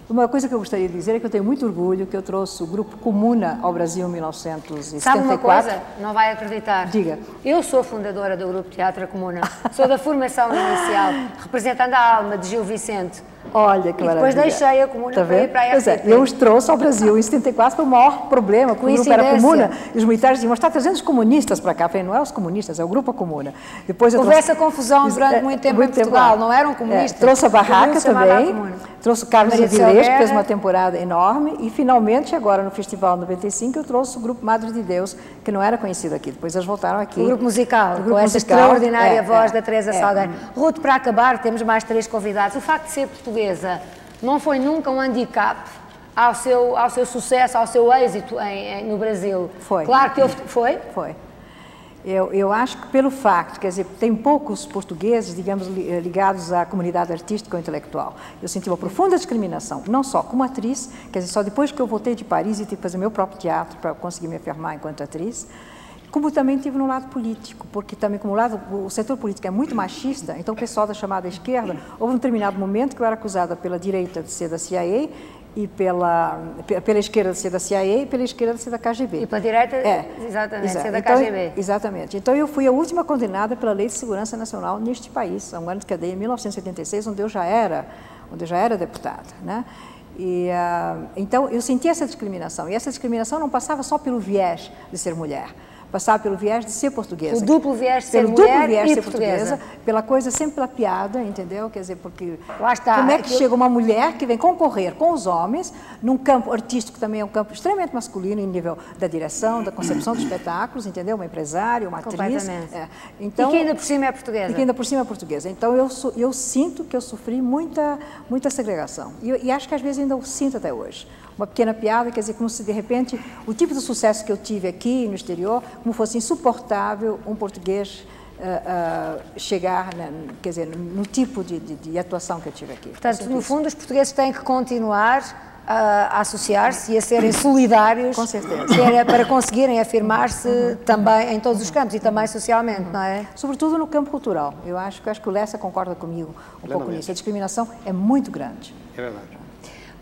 Uma coisa que eu gostaria de dizer é que eu tenho muito orgulho que eu trouxe o Grupo Comuna ao Brasil em 1974. Sabe uma coisa? Não vai acreditar. Diga. Eu sou fundadora do Grupo Teatro Comuna. Sou da formação inicial, representando a alma de Gil Vicente. Olha que maravilha. E depois deixei a Comuna para ir para a RTP. Eu os trouxe ao Brasil em 74, foi o maior problema, porque o grupo era Comuna, e os militares diziam, mas está trazendo os comunistas para cá. Eu falei, não é os comunistas, é o Grupo Comuna. Depois houve essa confusão durante muito tempo em Portugal, não eram comunistas. Trouxe a Barraca também, trouxe o Carlos Avilés, que fez uma temporada enorme, e finalmente, agora no Festival 95, eu trouxe o Grupo Madre de Deus, que não era conhecido aqui. Depois eles voltaram aqui. O grupo musical, com essa extraordinária voz da Teresa Salgueiro. Ruth, para acabar, temos mais 3 convidados. O facto de ser portuguesa não foi nunca um handicap ao seu sucesso, ao seu êxito no Brasil? Foi. Claro que foi? Foi. Eu acho que pelo facto, quer dizer, tem poucos portugueses, digamos, ligados à comunidade artística ou intelectual. Eu senti uma profunda discriminação, não só como atriz, quer dizer, só depois que eu voltei de Paris e tive que fazer meu próprio teatro para conseguir me afirmar enquanto atriz, como também tive no lado político, porque também como o setor político é muito machista, então o pessoal da chamada esquerda, houve um determinado momento que eu era acusada pela direita de ser da CIA e pela esquerda de ser da CIA e pela esquerda de ser da KGB. E pela direita, exatamente, ser da KGB. Exatamente. Então eu fui a última condenada pela Lei de Segurança Nacional neste país, a um ano de cadeia em 1986, onde eu já era deputada, né? E, então eu senti essa discriminação, e essa discriminação não passava só pelo viés de ser mulher, passava pelo viés de ser portuguesa. O duplo viés de ser mulher e ser portuguesa. Pela coisa, sempre pela piada, entendeu? Quer dizer, porque lá está, como é que chega uma mulher que vem concorrer com os homens, num campo artístico também é um campo extremamente masculino, em nível da direção, da concepção de espetáculos, entendeu? Uma empresária, uma atriz. Então, e que ainda por cima é portuguesa. E que ainda por cima é portuguesa. Então eu sinto que eu sofri muita segregação. E acho que às vezes ainda o sinto até hoje. Uma pequena piada, quer dizer, como se de repente o tipo de sucesso que eu tive aqui no exterior, como fosse insuportável um português chegar, quer dizer, no tipo de atuação que eu tive aqui. Portanto, no fundo, os portugueses têm que continuar a associar-se e a serem solidários. Com certeza. Para conseguirem afirmar-se também em todos os campos e também socialmente, não é? Sobretudo no campo cultural. Eu acho que o Lessa concorda comigo um pouco nisso. A discriminação é muito grande. É verdade.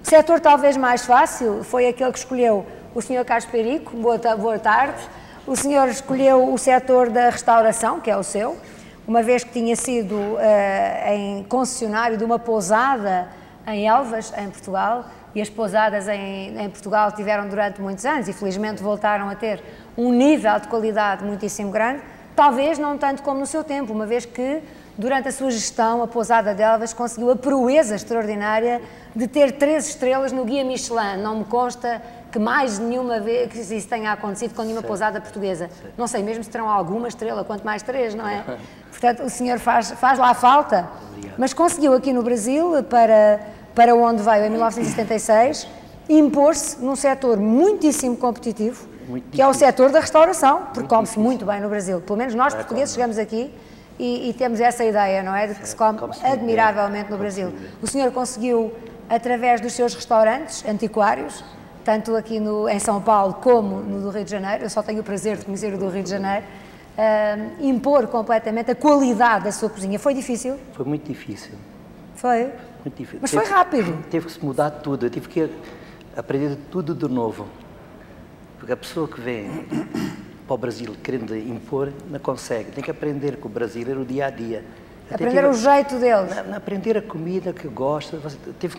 O setor talvez mais fácil foi aquele que escolheu o Sr. Carlos Perico. Boa tarde. O senhor escolheu o setor da restauração, que é o seu, uma vez que tinha sido em concessionário de uma pousada em Elvas, em Portugal, e as pousadas em Portugal tiveram durante muitos anos e felizmente voltaram a ter um nível de qualidade muitíssimo grande, talvez não tanto como no seu tempo, uma vez que durante a sua gestão a pousada de Elvas conseguiu a proeza extraordinária de ter 3 estrelas no Guia Michelin. Não me consta que mais nenhuma vez que isso tenha acontecido com nenhuma pousada portuguesa. Não sei mesmo se terão alguma estrela, quanto mais 3, não é? Portanto, o senhor faz lá a falta, mas conseguiu aqui no Brasil, para onde veio em 1976, impor-se num setor muitíssimo competitivo, que é o setor da restauração, porque come-se muito bem no Brasil. Pelo menos nós, portugueses, chegamos aqui e temos essa ideia, não é? De que se come admiravelmente no Brasil. O senhor conseguiu, através dos seus restaurantes antiquários, tanto aqui em São Paulo como no do Rio de Janeiro, eu só tenho o prazer de conhecer o do Rio de Janeiro, impor completamente a qualidade da sua cozinha. Foi difícil? Foi muito difícil. Foi? Muito difícil. Mas foi rápido. Teve que se mudar tudo, eu tive que aprender tudo de novo. Porque a pessoa que vem para o Brasil querendo impor, não consegue. Tem que aprender com o brasileiro o dia a dia. Aprender o jeito deles. Aprender a comida que gosta, você teve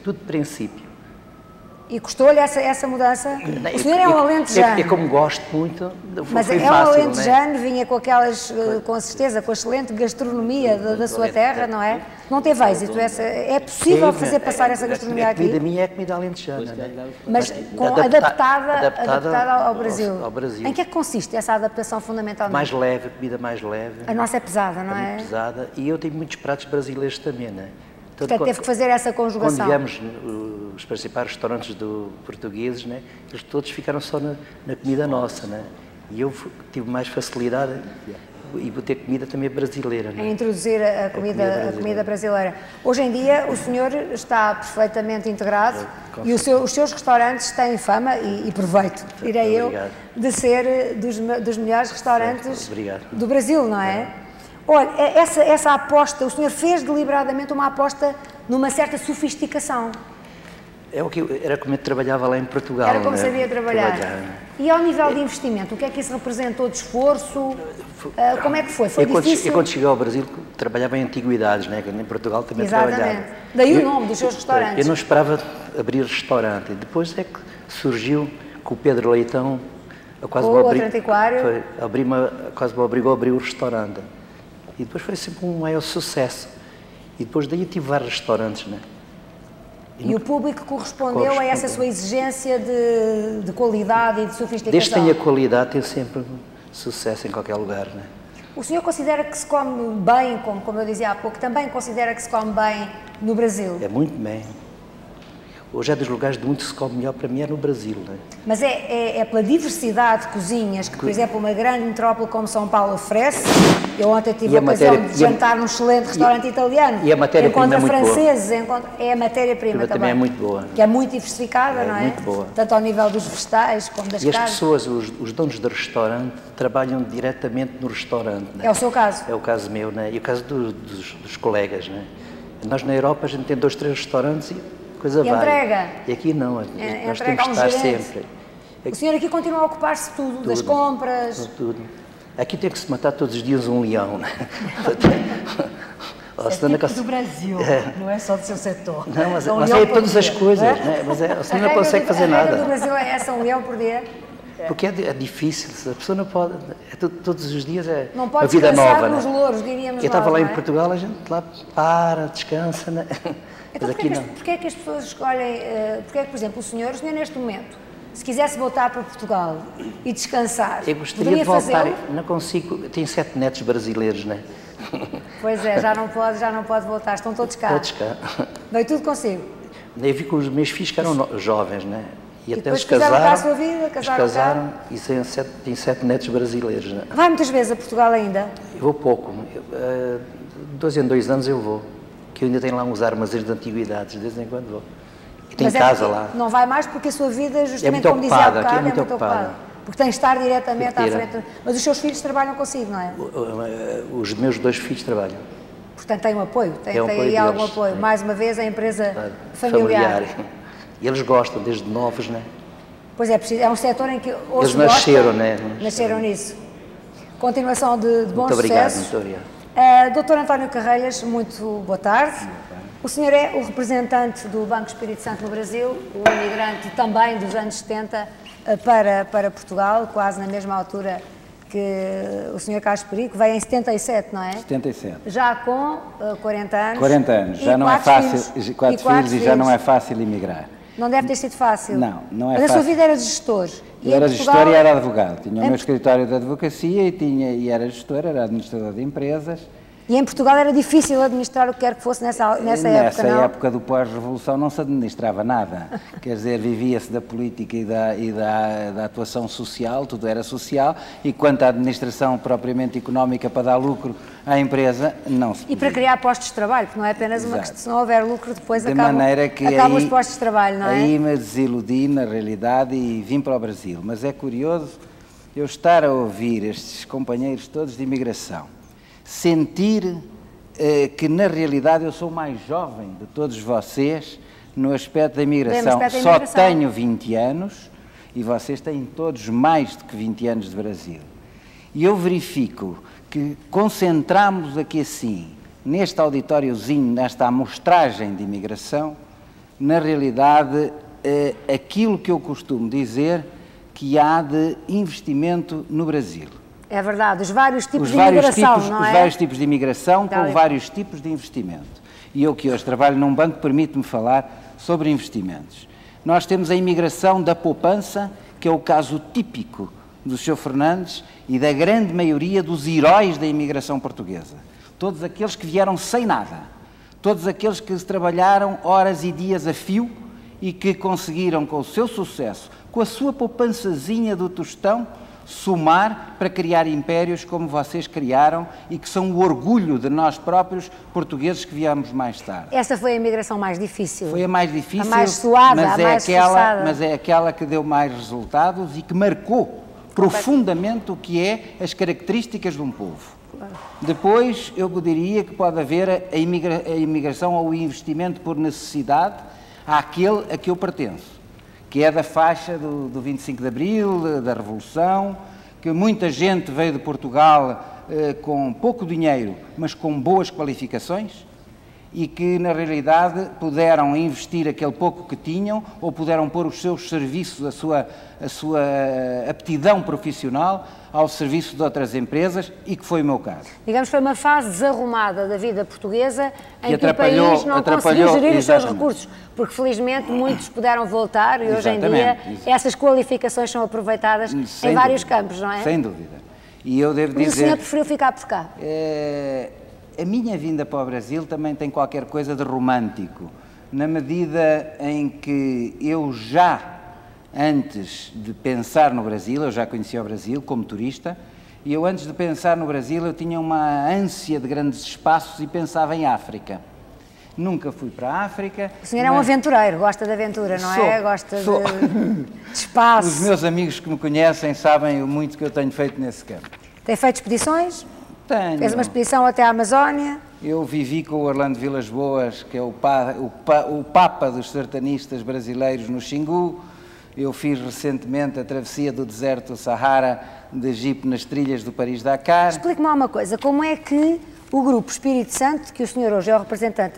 tudo de princípio. E custou-lhe essa mudança? O senhor é um alentejano. É como gosto muito, mas foi é fácil, um alentejano, vinha com aquelas, com certeza, com a excelente gastronomia da sua terra, não é? Não teve êxito. É possível fazer passar essa gastronomia aqui? A comida minha é comida alentejana. Mas adaptada ao Brasil. Em que é que consiste essa adaptação fundamentalmente? Mais leve, comida mais leve. A nossa é pesada, não é? É muito pesada. E eu tenho muitos pratos brasileiros também, não é? Portanto, teve que fazer essa conjugação. Quando viemos os principais restaurantes portugueses, né, eles todos ficaram só na comida nossa, né? E eu tive mais facilidade e botei comida também brasileira. Né? Em introduzir a comida brasileira. Hoje em dia o senhor está perfeitamente integrado e os seus restaurantes têm fama e proveito, direi eu, de ser dos melhores restaurantes do Brasil, não é? Olha, essa aposta, o senhor fez deliberadamente uma aposta numa certa sofisticação. Era como eu trabalhava lá em Portugal. Era como sabia trabalhar. E ao nível de investimento, o que é que isso representou de esforço? Como é que foi? Foi difícil? Eu quando cheguei ao Brasil trabalhava em antiguidades, né? Em Portugal também trabalhava. Daí o nome dos seus restaurantes. Eu não esperava abrir restaurante. Depois é que surgiu com o Pedro Leitão, quase me obrigou a abrir o restaurante. E depois foi sempre um maior sucesso. E depois daí eu tive vários restaurantes, né? E o público correspondeu a essa sua exigência de qualidade e de sofisticação? Desde que tenha qualidade, tem sempre sucesso em qualquer lugar, né? O senhor considera que se come bem, como eu dizia há pouco, também considera que se come bem no Brasil? É muito bem. Hoje é dos lugares de muito que se come melhor para mim é no Brasil, né? Mas é pela diversidade de cozinhas que, por exemplo, uma grande metrópole como São Paulo oferece. Eu ontem tive a ocasião de jantar num excelente restaurante italiano. E a matéria-prima é muito franceses, é a matéria-prima também é muito boa. Que é muito diversificada, não é? Muito boa. Tanto ao nível dos vegetais como das carnes. E as pessoas, os donos do restaurante, trabalham diretamente no restaurante. Né? É o seu caso? É o caso meu, né? E o caso dos colegas, né? Nós na Europa a gente tem 2, 3 restaurantes e coisa vai. Entrega. E aqui não, nós temos que estar sempre. O senhor aqui continua a ocupar-se de tudo, das compras? Tudo. Aqui tem que se matar todos os dias um leão, né? É do Brasil, não é só do seu setor. Não, mas é todas as coisas, né? Mas a pessoa não consegue fazer nada. A regra do Brasil é essa, um leão por dia? Porque é difícil, a pessoa não pode, todos os dias é não pode uma vida nova. Nos louros, diríamos. Eu estava lá em Portugal, a gente lá para, descansa, né? Então porquê é que as pessoas escolhem, porquê é que, por exemplo, o senhor neste momento, se quisesse voltar para Portugal e descansar, eu gostaria de voltar, não consigo, tenho 7 netos brasileiros, né? Pois é, já não pode voltar, estão todos cá. Todos cá. Veio tudo consigo. Eu vi que os meus filhos que eram jovens, né? E até os casaram, cá a sua vida, casaram e tenho 7 netos brasileiros, né? Vai muitas vezes a Portugal ainda? Eu vou pouco, de 2 em 2 anos eu vou. Que eu ainda tenho lá uns armazéns de antiguidades, de vez em quando vou. E tenho casa lá. Não vai mais porque a sua vida, justamente como dizia há bocado, é muito ocupada. Porque tem de estar diretamente à frente. Mas os seus filhos trabalham consigo, não é? Os meus 2 filhos trabalham. Portanto, tem um apoio? Tem aí algum apoio? Mais uma vez, a empresa familiar. E eles gostam, desde novos, não é? Pois é, é um setor em que hoje eles nasceram, né? Nasceram nisso. Continuação de bons sucessos. Muito obrigado. Dr. António Carrelhas, muito boa tarde. O senhor é o representante do Banco Espírito Santo no Brasil, um imigrante também dos anos 70 para Portugal, quase na mesma altura que o senhor Carlos Perico, veio em 77, não é? 77. Já com 40 anos. 40 anos, já não é fácil, 4 filhos e já não é fácil emigrar. Não deve ter sido fácil. Não é fácil. Mas a sua vida era de gestor. Eu era gestor e era advogado. Tinha o meu escritório de advocacia e era gestor, era administrador de empresas. E em Portugal era difícil administrar o que quer que fosse nessa época, não? Nessa época do pós-revolução não se administrava nada. Quer dizer, vivia-se da política e da atuação social, tudo era social, e quanto à administração propriamente económica para dar lucro à empresa, não se podia. E para criar postos de trabalho, porque não é apenas uma questão, se não houver lucro, depois acabam os postos de trabalho, não é? Aí me desiludi na realidade e vim para o Brasil. Mas é curioso eu estar a ouvir estes companheiros todos de imigração, sentir que na realidade eu sou o mais jovem de todos vocês no aspecto da imigração. Só tenho 20 anos e vocês têm todos mais do que 20 anos de Brasil. E eu verifico que concentramos aqui assim, neste auditóriozinho, nesta amostragem de imigração, na realidade, aquilo que eu costumo dizer que há de investimento no Brasil. É verdade, os vários tipos de imigração, não é? Os vários tipos de imigração com vários tipos de investimento. E eu que hoje trabalho num banco permite-me falar sobre investimentos. Nós temos a imigração da poupança, que é o caso típico do Sr. Fernandes e da grande maioria dos heróis da imigração portuguesa. Todos aqueles que vieram sem nada, todos aqueles que trabalharam horas e dias a fio e que conseguiram, com o seu sucesso, com a sua poupançazinha do tostão, somar para criar impérios como vocês criaram e que são o orgulho de nós próprios portugueses que viemos mais tarde. Essa foi a imigração mais difícil. Foi a mais difícil, a mais suada, mas, a mais forçada. Mas é aquela que deu mais resultados e que marcou profundamente o que é as características de um povo. Depois, eu diria que pode haver a imigração ou o investimento por necessidade àquele a que eu pertenço, que é da faixa do 25 de Abril, da Revolução, que muita gente veio de Portugal com pouco dinheiro, mas com boas qualificações, e que, na realidade, puderam investir aquele pouco que tinham ou puderam pôr os seus serviços, a sua aptidão profissional ao serviço de outras empresas, e que foi o meu caso. Digamos que foi uma fase desarrumada da vida portuguesa em que o país não conseguiu gerir os seus recursos, porque felizmente muitos puderam voltar e hoje em dia essas qualificações são aproveitadas em vários campos, não é? Sem dúvida. E eu devo dizer... Mas o senhor preferiu ficar por cá? A minha vinda para o Brasil também tem qualquer coisa de romântico, na medida em que eu já, antes de pensar no Brasil, eu já conhecia o Brasil como turista, e eu antes de pensar no Brasil eu tinha uma ânsia de grandes espaços e pensava em África. Nunca fui para a África. O senhor é um aventureiro, gosta de aventura, não é? Gosta de espaço. Os meus amigos que me conhecem sabem o muito que eu tenho feito nesse campo. Tem feito expedições? Tenho. Fez uma expedição até à Amazónia? Eu vivi com o Orlando Vilas Boas, que é o papa dos sertanistas brasileiros no Xingu. Eu fiz recentemente a travessia do deserto do Sahara de Egito nas trilhas do Paris-Dakar. Explique-me uma coisa, como é que o Grupo Espírito Santo, que o senhor hoje é o representante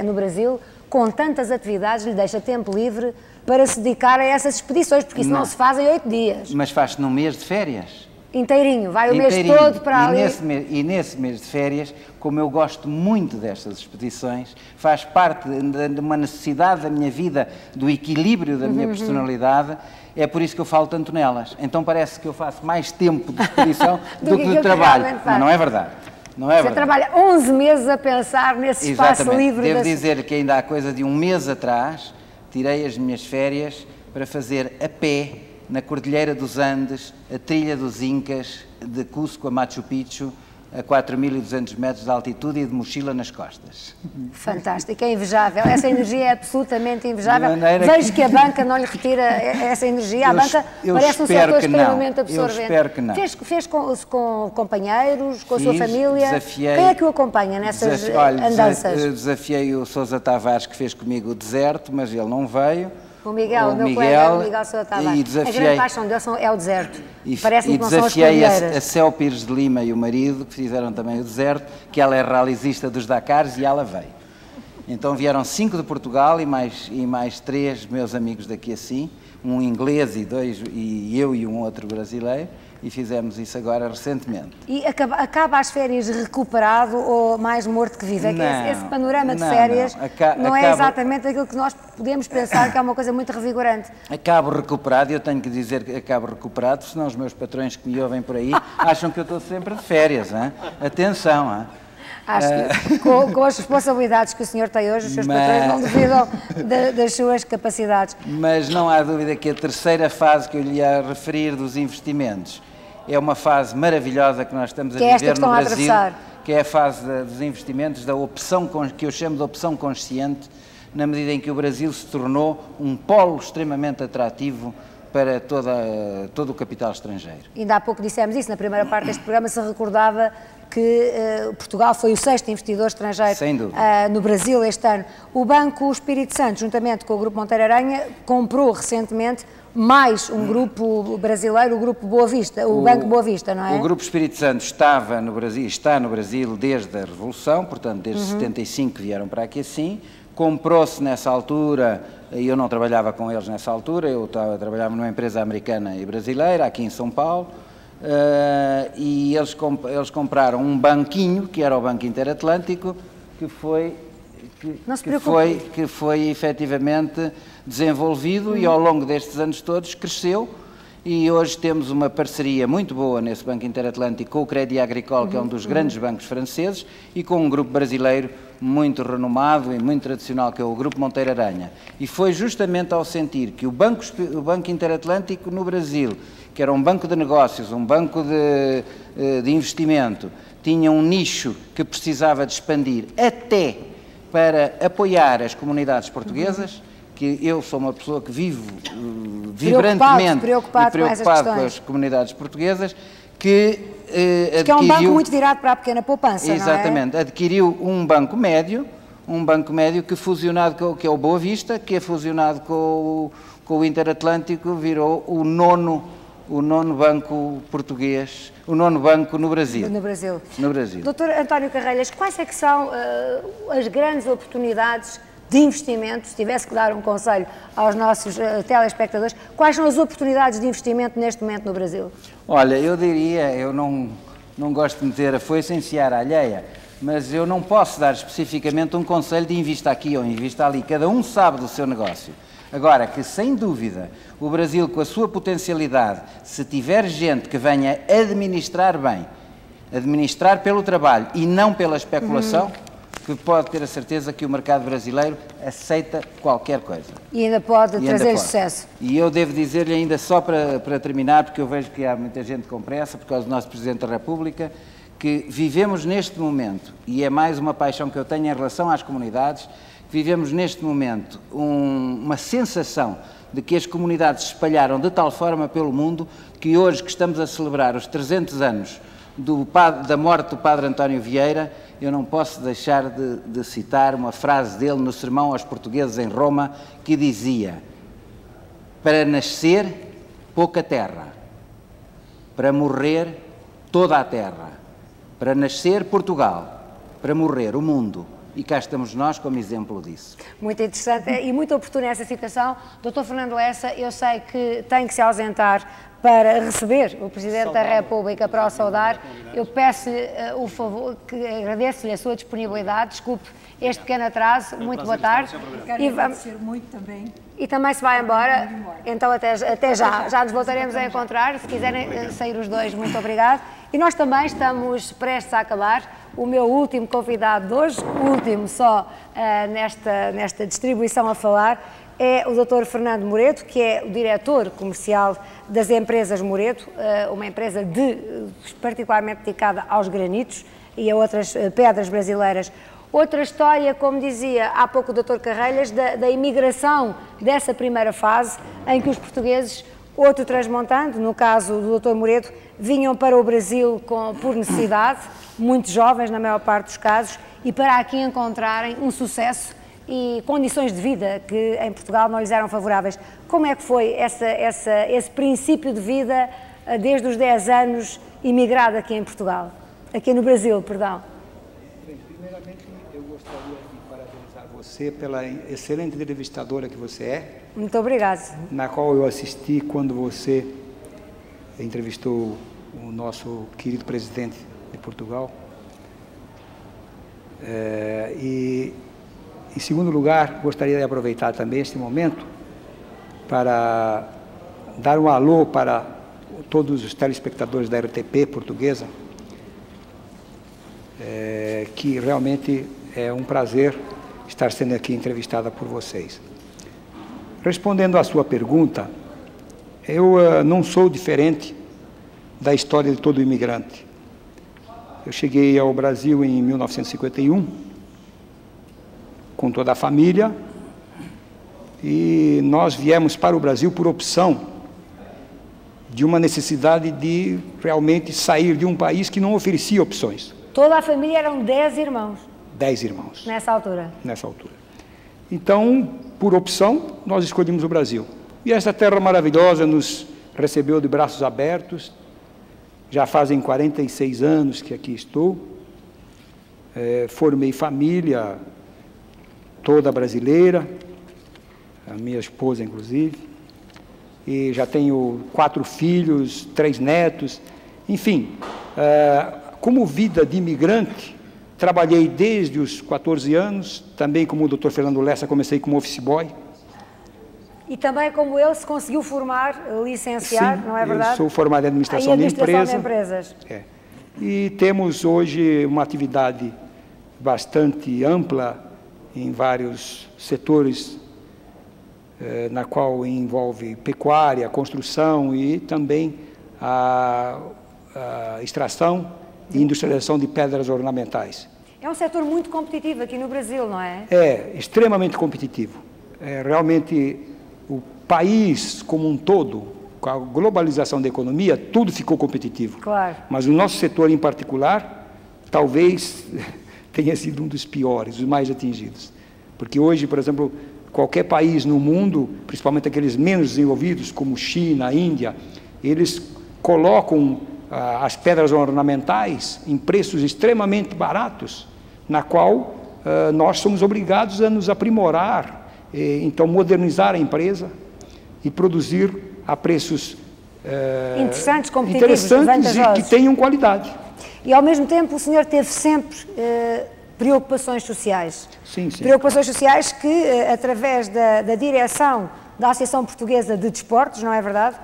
no Brasil, com tantas atividades, lhe deixa tempo livre para se dedicar a essas expedições, porque isso não se faz em 8 dias. Mas faz-se num mês de férias. Inteirinho, vai o mês todo para ali. E nesse mês de férias, como eu gosto muito destas expedições, faz parte de uma necessidade da minha vida, do equilíbrio da minha personalidade, é por isso que eu falo tanto nelas. Então parece que eu faço mais tempo de expedição do que de trabalho. Mas não é verdade. Não é verdade. Você trabalha 11 meses a pensar nesse espaço livre. Devo dizer que ainda há coisa de um mês atrás, tirei as minhas férias para fazer a pé, na Cordilheira dos Andes, a trilha dos Incas, de Cusco a Machu Picchu, a 4.200 metros de altitude e de mochila nas costas. Fantástico, é invejável. Essa energia é absolutamente invejável. Vejo que a banca não lhe retira essa energia. A banca parece um setor extremamente absorvente. Eu espero que não. Fez com companheiros, com a sua família? Desafiei, quem é que o acompanha nessas andanças? Desafiei o Sousa Tavares, que fez comigo o deserto, mas ele não veio. O Miguel, o meu colega, o Miguel Sousa Tavares. A grande paixão dele é o deserto. Parece-me que não são as cordilheiras. E desafiei a Céu Pires de Lima e o marido, que fizeram também o deserto, que ela é realizista dos Dakars, e ela veio. Então vieram 5 de Portugal e mais 3 meus amigos daqui assim, um inglês e eu e um outro brasileiro, e fizemos isso agora recentemente. E acaba as férias recuperado ou mais morto que vivo? Esse panorama de férias não é exatamente aquilo que nós podemos pensar que é uma coisa muito revigorante. Acabo recuperado, eu tenho que dizer que acabo recuperado, senão os meus patrões que me ouvem por aí acham que eu estou sempre de férias. Hein? Atenção! Hein? Acho que com as responsabilidades que o senhor tem hoje, os seus patrões não duvidam das suas capacidades. Mas não há dúvida que a terceira fase que eu lhe ia referir dos investimentos é uma fase maravilhosa que nós estamos a viver no Brasil, que é a fase dos investimentos, da opção, que eu chamo de opção consciente, na medida em que o Brasil se tornou um polo extremamente atrativo para todo o capital estrangeiro. Ainda há pouco dissemos isso, na primeira parte deste programa se recordava que Portugal foi o 6º investidor estrangeiro no Brasil este ano. O Banco Espírito Santo, juntamente com o Grupo Monteiro Aranha, comprou recentemente mais um grupo brasileiro, o Grupo Boa Vista, o Banco Boa Vista, não é? O Grupo Espírito Santo estava no Brasil, está no Brasil desde a Revolução, portanto, desde 75 que vieram para aqui assim. Comprou-se nessa altura, e eu não trabalhava com eles nessa altura, eu trabalhava numa empresa americana e brasileira, aqui em São Paulo, e eles compraram um banquinho, que era o Banco Interatlântico, que foi efetivamente desenvolvido e ao longo destes anos todos cresceu, e hoje temos uma parceria muito boa nesse Banco Interatlântico com o Crédit Agricole, que é um dos grandes bancos franceses, e com um grupo brasileiro muito renomado e muito tradicional, que é o Grupo Monteiro Aranha. E foi justamente ao sentir que o Banco Interatlântico no Brasil, que era um banco de negócios, um banco de investimento, tinha um nicho que precisava de expandir até para apoiar as comunidades portuguesas, que eu sou uma pessoa que vivo vibrantemente preocupado com as comunidades portuguesas, que é um banco muito virado para a pequena poupança, exatamente, não é? Adquiriu um banco médio que fusionado que é o Boa Vista, que é fusionado com o Interatlântico, virou o nono banco português, o nono banco no Brasil. No Brasil. No Brasil. Doutor António Carrelhas, quais é que são as grandes oportunidades de investimento, se tivesse que dar um conselho aos nossos telespectadores, quais são as oportunidades de investimento neste momento no Brasil? Olha, eu diria, eu não gosto de meter a foice em seara alheia, mas eu não posso dar especificamente um conselho de invista aqui ou invista ali, cada um sabe do seu negócio. Agora, que sem dúvida o Brasil, com a sua potencialidade, se tiver gente que venha administrar bem, administrar pelo trabalho e não pela especulação, que pode ter a certeza que o mercado brasileiro aceita qualquer coisa. E ainda pode trazer sucesso. E eu devo dizer-lhe ainda só para terminar, porque eu vejo que há muita gente com pressa, por causa do nosso Presidente da República, que vivemos neste momento, e é mais uma paixão que eu tenho em relação às comunidades, vivemos neste momento uma sensação de que as comunidades se espalharam de tal forma pelo mundo que hoje que estamos a celebrar os 300 anos da morte do Padre António Vieira, eu não posso deixar de citar uma frase dele no sermão aos portugueses em Roma, que dizia: para nascer, pouca terra, para morrer, toda a terra, para nascer, Portugal, para morrer, o mundo. E cá estamos nós como exemplo disso. Muito interessante e muito oportuna essa citação. Doutor Fernando Lessa, eu sei que tem que se ausentar para receber o Presidente da República para o saudar. Eu peço-lhe o favor, que agradeço-lhe a sua disponibilidade, desculpe este pequeno atraso, muito boa tarde. Quero agradecer muito também. E também se vai embora, então até já nos voltaremos a encontrar, se quiserem sair os dois, muito obrigado. E nós também estamos prestes a acabar. O meu último convidado de hoje, o último só nesta distribuição a falar, é o Dr. Fernando Moreto, que é o diretor comercial das Empresas Moreto, uma empresa particularmente dedicada aos granitos e a outras pedras brasileiras. Outra história, como dizia há pouco o Dr. Carrelhas, da imigração dessa primeira fase, em que os portugueses, outro transmontante, no caso do Dr. Moreto, vinham para o Brasil por necessidade, muito jovens na maior parte dos casos, e para aqui encontrarem um sucesso e condições de vida que em Portugal não lhes eram favoráveis. Como é que foi esse princípio de vida desde os 10 anos imigrado aqui em Portugal? Aqui no Brasil, perdão. Bem, primeiramente eu gostaria de parabenizar você pela excelente entrevistadora que você é. Muito obrigado. Na qual eu assisti quando você entrevistou o nosso querido presidente de Portugal. E, em segundo lugar, gostaria de aproveitar também este momento para dar um alô para todos os telespectadores da RTP portuguesa, que realmente é um prazer estar sendo aqui entrevistada por vocês. Respondendo à sua pergunta, eu não sou diferente da história de todo imigrante. Eu cheguei ao Brasil em 1951, com toda a família, e nós viemos para o Brasil por opção de uma necessidade de realmente sair de um país que não oferecia opções. Toda a família eram 10 irmãos? 10 irmãos. Nessa altura? Nessa altura. Então, por opção, nós escolhemos o Brasil. E essa terra maravilhosa nos recebeu de braços abertos. Já fazem 46 anos que aqui estou. Formei família toda brasileira, a minha esposa inclusive, e já tenho 4 filhos, 3 netos, enfim, como vida de imigrante, trabalhei desde os 14 anos, também como o Dr. Fernando Lessa, comecei como office boy. E também como ele se conseguiu formar, licenciar, Sim, não é verdade? Eu sou formado em administração, de empresas. E temos hoje uma atividade bastante ampla em vários setores, na qual envolve pecuária, construção e também a extração e industrialização de pedras ornamentais. É um setor muito competitivo aqui no Brasil, não é? É, extremamente competitivo. Realmente, o país como um todo, com a globalização da economia, tudo ficou competitivo. Claro. Mas o nosso setor em particular, talvez tenha sido um dos piores, os mais atingidos. Porque hoje, por exemplo, qualquer país no mundo, principalmente aqueles menos desenvolvidos, como China, Índia, eles colocam as pedras ornamentais em preços extremamente baratos, na qual nós somos obrigados a nos aprimorar, então modernizar a empresa e produzir a preços interessantes, competitivos, interessantes e que tenham qualidade. E ao mesmo tempo o senhor teve sempre preocupações sociais. Sim, sim. Preocupações sociais que, através da direção da Associação Portuguesa de Desportos, não é verdade?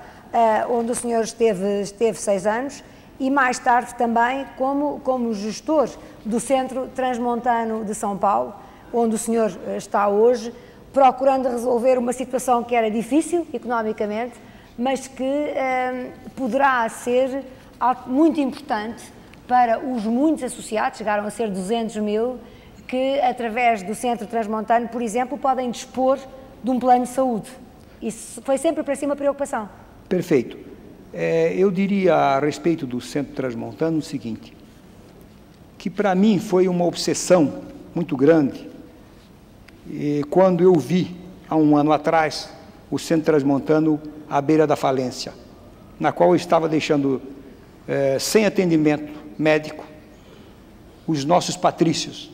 Onde o senhor esteve 6 anos, e mais tarde também como gestor do Centro Transmontano de São Paulo, onde o senhor está hoje, procurando resolver uma situação que era difícil economicamente, mas que poderá ser algo muito importante para os muitos associados, chegaram a ser 200 mil, que através do Centro Transmontano, por exemplo, podem dispor de um plano de saúde. Isso foi sempre para si uma preocupação. Perfeito. Eu diria a respeito do Centro Transmontano o seguinte, que para mim foi uma obsessão muito grande, quando eu vi, há um ano atrás, o Centro Transmontano à beira da falência, na qual eu estava deixando sem atendimento médico os nossos patrícios.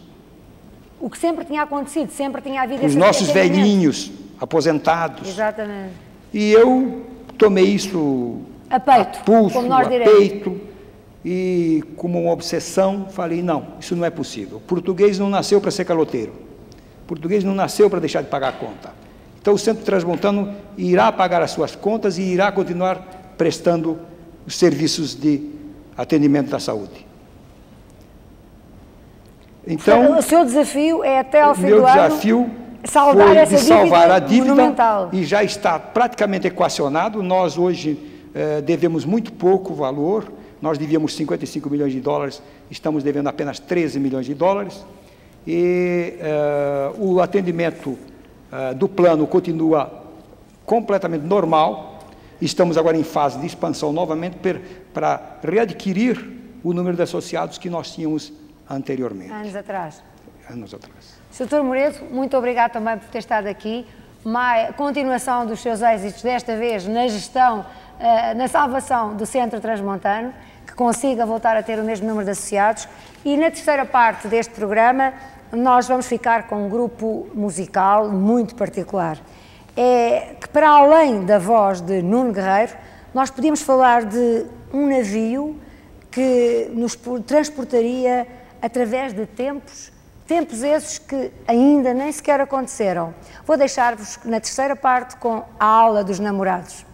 O que sempre tinha acontecido, sempre tinha havido os nossos velhinhos, aposentados. Exatamente. E eu tomei isso a peito, a pulso, como nós diremos. A peito, e como uma obsessão, falei, não, isso não é possível. O português não nasceu para ser caloteiro. O português não nasceu para deixar de pagar a conta. Então o Centro Transmontano irá pagar as suas contas e irá continuar prestando os serviços de atendimento da saúde. Então, o seu desafio é até ao fim do ano... O meu desafio foi de salvar a dívida monumental. E já está praticamente equacionado. Nós hoje devemos muito pouco valor, nós devíamos 55 milhões de dólares, estamos devendo apenas 13 milhões de dólares, e o atendimento do plano continua completamente normal. Estamos agora em fase de expansão novamente para readquirir o número de associados que nós tínhamos anteriormente. Anos atrás. Anos atrás. Sr. Moredo, muito obrigado também por ter estado aqui. Uma continuação dos seus êxitos, desta vez na gestão, na salvação do Centro Transmontano, que consiga voltar a ter o mesmo número de associados. E na terceira parte deste programa, nós vamos ficar com um grupo musical muito particular. Que para além da voz de Nuno Guerreiro, nós podíamos falar de um navio que nos transportaria através de tempos esses que ainda nem sequer aconteceram. Vou deixar-vos na terceira parte com a aula dos namorados.